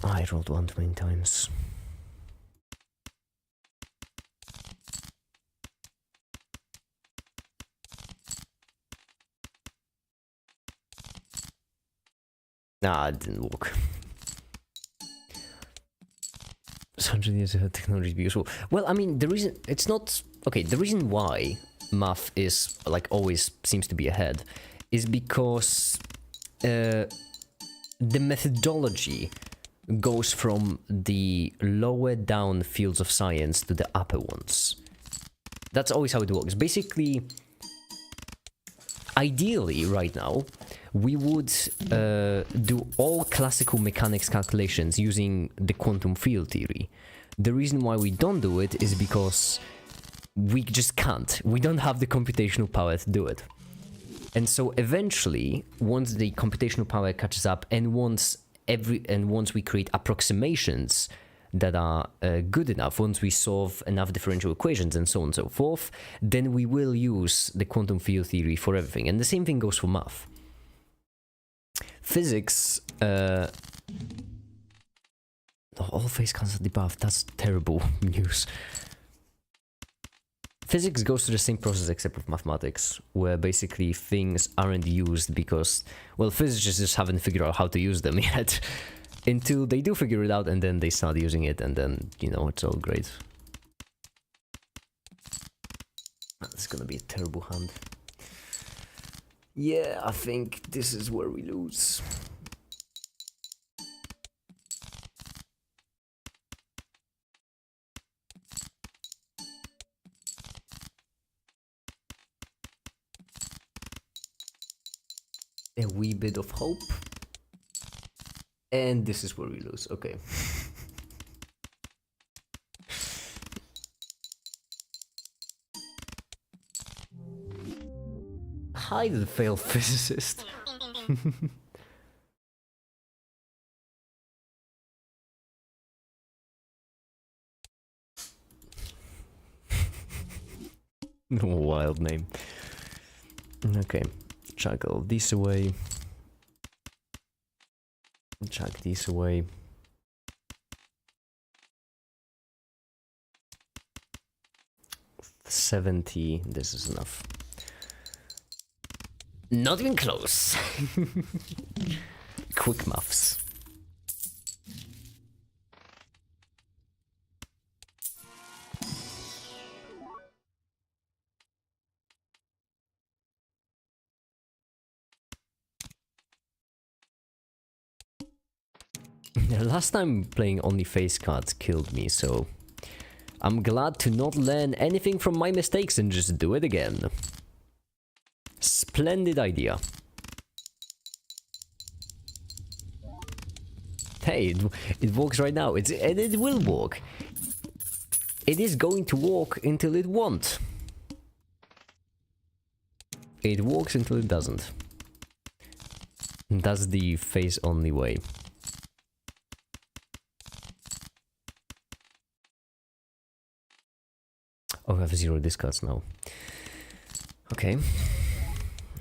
I rolled one too many times. Nah, it didn't work. 100 years ahead, technology be useful. Well, I mean, the reason it's not okay. The reason why math is like always seems to be ahead is because the methodology goes from the lower down fields of science to the upper ones. That's always how it works. Basically, ideally, right now, we would do all classical mechanics calculations using the quantum field theory. The reason why we don't do it is because we just can't. We don't have the computational power to do it. And so eventually, once the computational power catches up, and once we create approximations that are good enough, once we solve enough differential equations and so on and so forth, then we will use the quantum field theory for everything. And the same thing goes for math. Physics, all face counts at the above, that's terrible news. Physics goes through the same process except with mathematics, where basically things aren't used because, well, physicists just haven't figured out how to use them yet, until they do figure it out and then they start using it and then, you know, it's all great. That's gonna be a terrible hand. Yeah, I think this is where we lose. A wee bit of hope. And this is where we lose. Okay. Hi, the failed physicist. Wild name. Okay, chuck all these away. Chuck these away. $70. This is enough. Not even close. Quick maths. Last time playing only face cards killed me, so I'm glad to not learn anything from my mistakes and just do it again. Splendid idea. Hey, it works right now. And it will work. It is going to work until it won't. It works until it doesn't. That's the face only way. Oh, I have 0 discards now. Okay.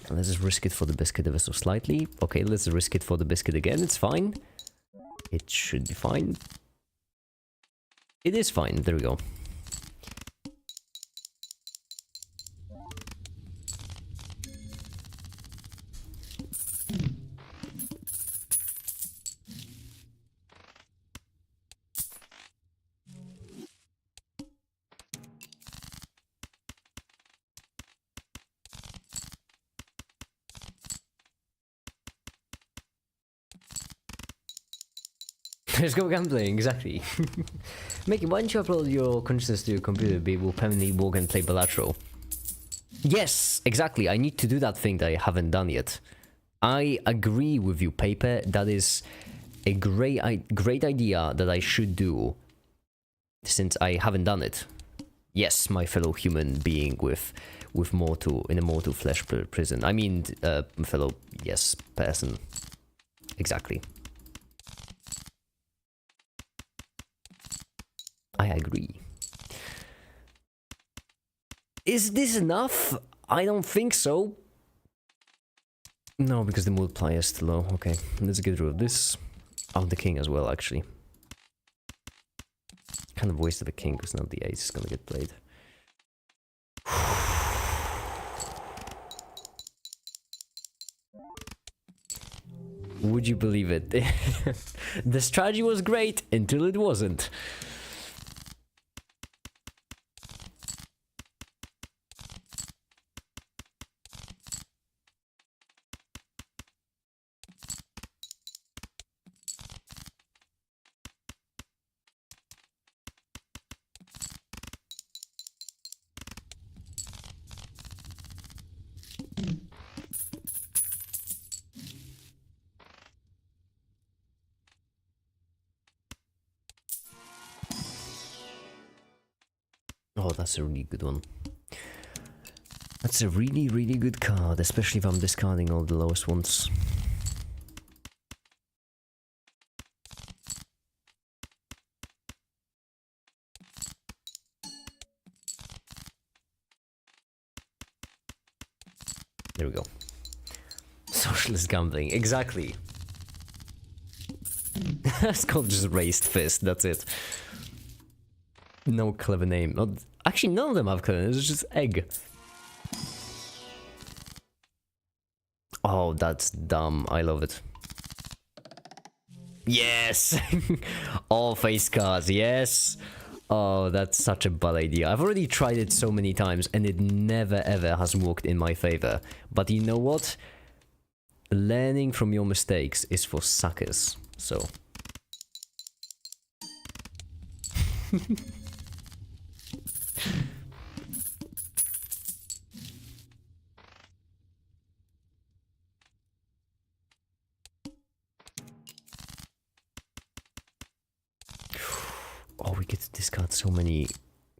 Let's just risk it for the biscuit ever so slightly. Okay, let's risk it for the biscuit again. It's fine. It should be fine. It is fine. There we go. Let's go gambling, exactly. Mickey, why don't you upload your consciousness to your computer? Be able to permanently walk and play bilateral. Yes, exactly. I need to do that thing that I haven't done yet. I agree with you, Paper. That is a great idea that I should do, since I haven't done it. Yes, my fellow human being with in a mortal flesh prison. I mean, fellow, yes, person. Exactly. I agree. Is this enough? I don't think so. No, because the multiplier is too low. Okay, let's get rid of this. Oh, the king as well, actually. Kind of wasted the king, because now the ace is gonna get played. Would you believe it? The strategy was great until it wasn't. Oh, that's a really good one. That's a really, really good card, especially if I'm discarding all the lowest ones. There we go. Socialist gambling, exactly. It's called just raised fist, that's it. No clever name. Not, actually, none of them have clever names, it's just egg. Oh, that's dumb. I love it. Yes! All face cards, yes! Oh, that's such a bad idea. I've already tried it so many times and it never ever has worked in my favor. But you know what? Learning from your mistakes is for suckers, so... Oh, we get to discard so many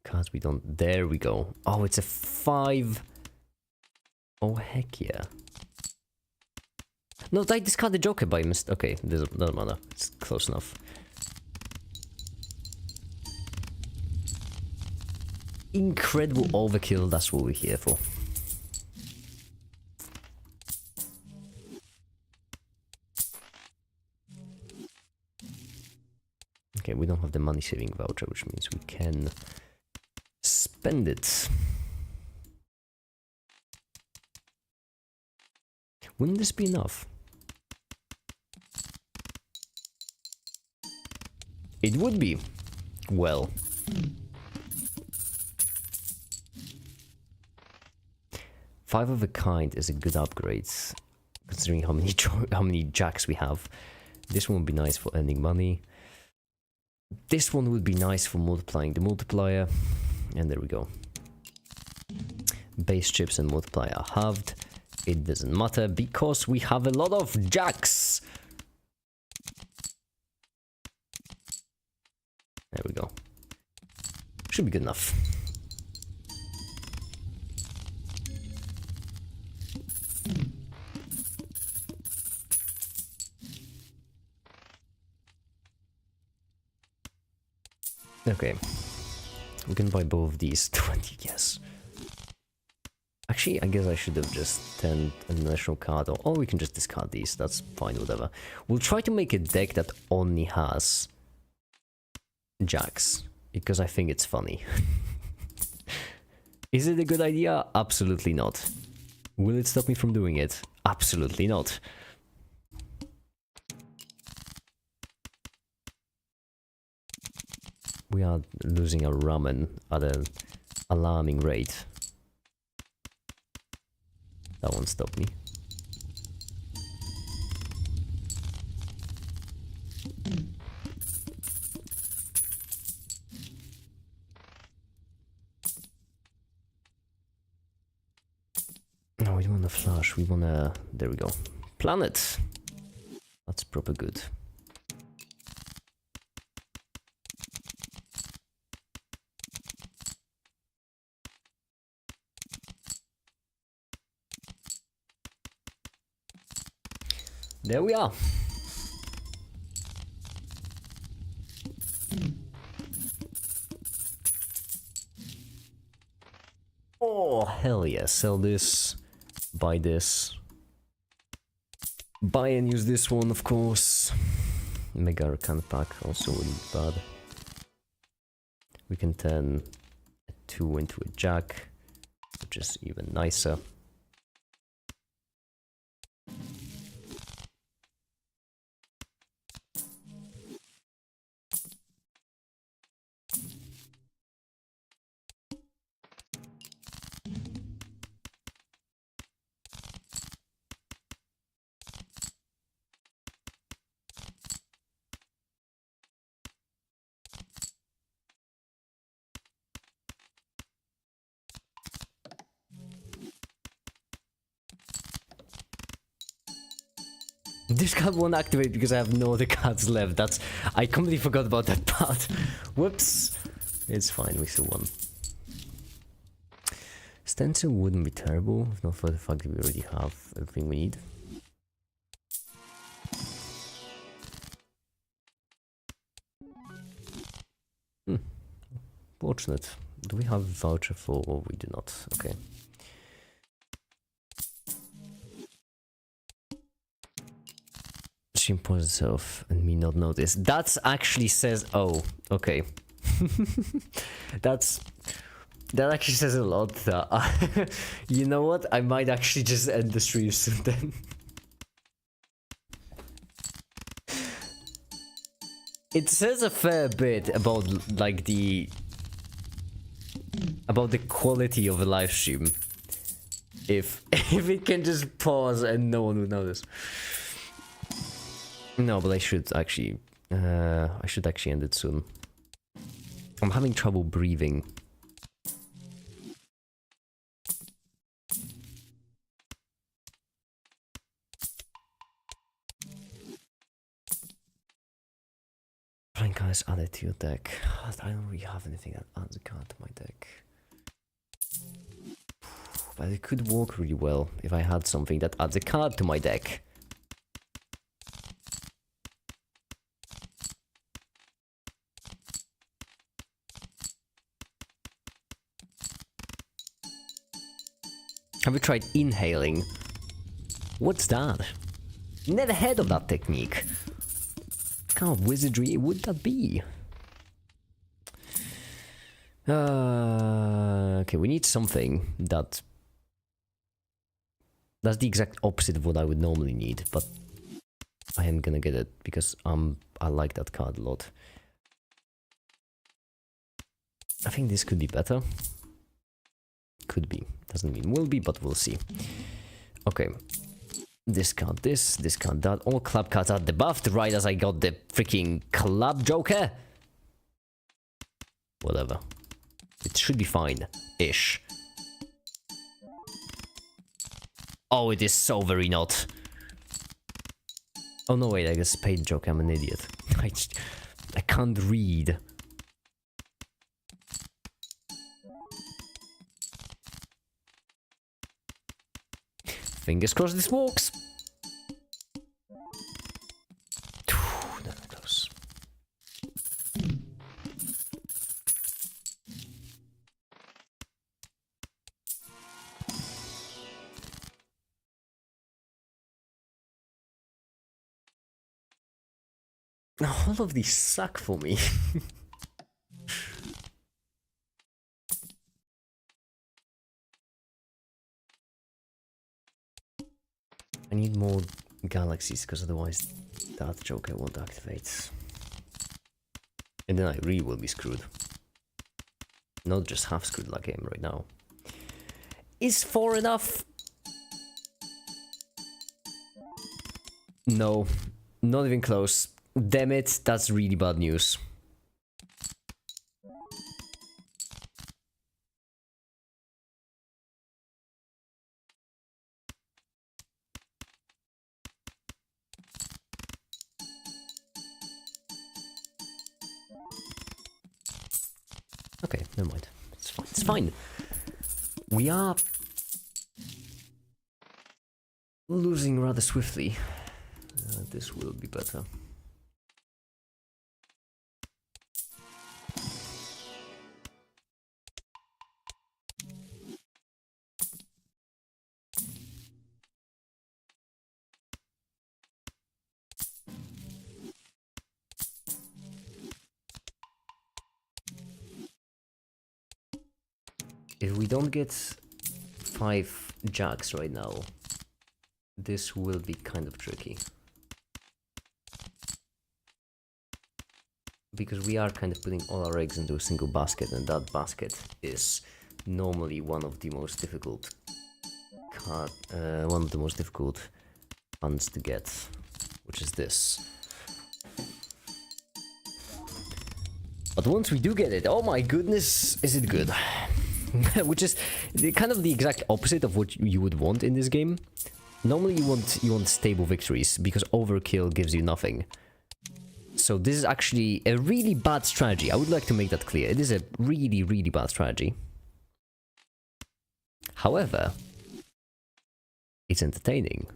cards we don't... There we go. Oh, it's a 5. Oh, heck yeah. No, I discard the Joker by mistake. Okay, doesn't matter. It's close enough. Incredible overkill, that's what we're here for. Okay, we don't have the money saving voucher, which means we can spend it. Wouldn't this be enough? It would be. Well. Five of a kind is a good upgrade, considering how many jacks we have. This one would be nice for earning money. This one would be nice for multiplying the multiplier. And there we go. Base chips and multiplier are halved. It doesn't matter because we have a lot of jacks. There we go. Should be good enough. Okay, we can buy both of these. 20, yes. Actually, I guess I should have just turned a national card, or we can just discard these. That's fine, whatever. We'll try to make a deck that only has jacks, because I think it's funny. Is it a good idea? Absolutely not. Will it stop me from doing it? Absolutely not. We are losing our ramen at an alarming rate. That won't stop me. No, we don't want a flush. We want a... There we go. Planet. That's proper good. There we are. hell yeah. Sell this. Buy this. Buy and use this one, of course. Mega Arcana pack also wouldn't be bad. We can turn a 2 into a jack, which is even nicer. This card won't activate because I have no other cards left. I completely forgot about that part. Whoops. It's fine, we still won. Stencil wouldn't be terrible, if not for the fact that we already have everything we need. Fortunate. Do we have a voucher for... Oh, we do not. Okay. She imposed herself and me not notice. That actually says... Oh, okay. That actually says a lot. You know what? I might actually just end the stream soon then. It says a fair bit about like the quality of a live stream. If it can just pause and no one would notice. No, but I should actually end it soon. I'm having trouble breathing. Playing cards added to your deck. I don't really have anything that adds a card to my deck. But it could work really well if I had something that adds a card to my deck. Have you tried inhaling? What's that? Never heard of that technique. What kind of wizardry would that be? Okay, we need something that's the exact opposite of what I would normally need, but I am gonna get it because I like that card a lot. I think this could be better. Could be. Doesn't mean will be, but we'll see. Okay. Discard this, discard that. All club cards are debuffed right as I got the freaking club joker. Whatever. It should be fine-ish. Oh, it is so very not. Oh no, wait, I guess paid joke, I'm an idiot. I can't read. Fingers crossed this works. That close. All of these suck for me. I need more galaxies because otherwise that joker won't activate. And then I really will be screwed. Not just half screwed like I am right now. Is 4 enough? No, not even close. Damn it, that's really bad news. Okay, never mind. It's fine. It's fine. We are losing rather swiftly. This will be better. If we don't get 5 jacks right now, this will be kind of tricky. Because we are kind of putting all our eggs into a single basket, and that basket is normally one of the most difficult funds to get, which is this. But once we do get it, oh my goodness, is it good? Which is kind of the exact opposite of what you would want in this game. Normally you want stable victories, because overkill gives you nothing. So this is actually a really bad strategy. I would like to make that clear. It is a really, really bad strategy. However, it's entertaining.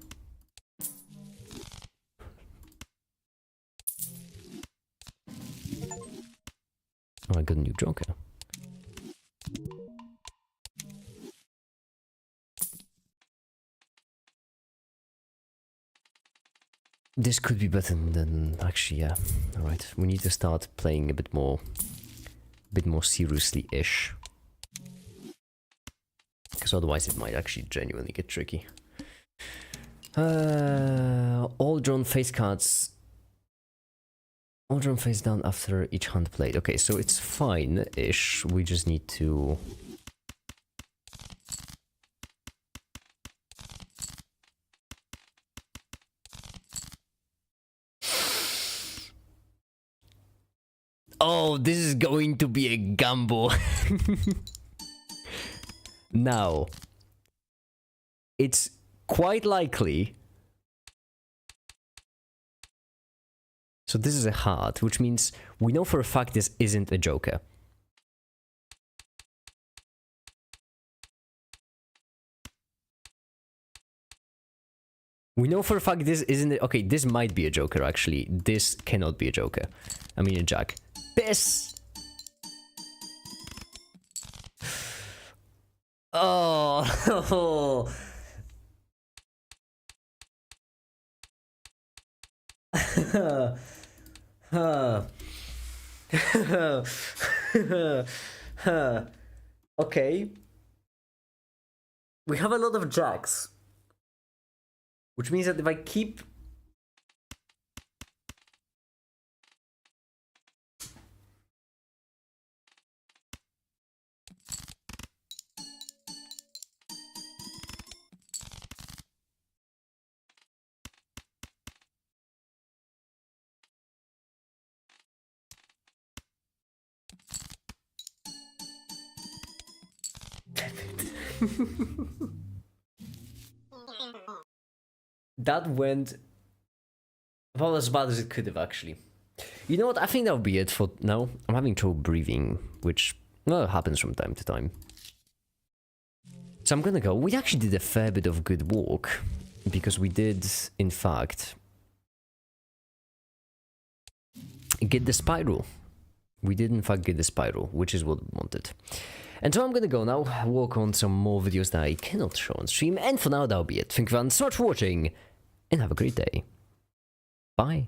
Oh, I got a new joker. This could be better than actually, yeah. All right, we need to start playing a bit more seriously-ish, because otherwise it might actually genuinely get tricky. All drawn face cards. All drawn face down after each hand played. Okay, so it's fine-ish. We just need to... Oh, this is going to be a gamble. Now, it's quite likely... So this is a heart, which means we know for a fact this isn't a joker. We know for a fact this isn't... Okay, this might be a joker, actually. This cannot be a joker. I mean a jack. This... Oh... Okay. We have a lot of jacks. Which means that if I keep... That went about as bad as it could have, actually. You know what? I think that'll be it for now. I'm having trouble breathing, which, well, happens from time to time. So I'm gonna go. We actually did a fair bit of good work, because we did, in fact, get the spiral. We did, in fact, get the spiral, which is what we wanted. And so I'm gonna go now, work on some more videos that I cannot show on stream, and for now that'll be it. Thank you so much for watching, and have a great day. Bye.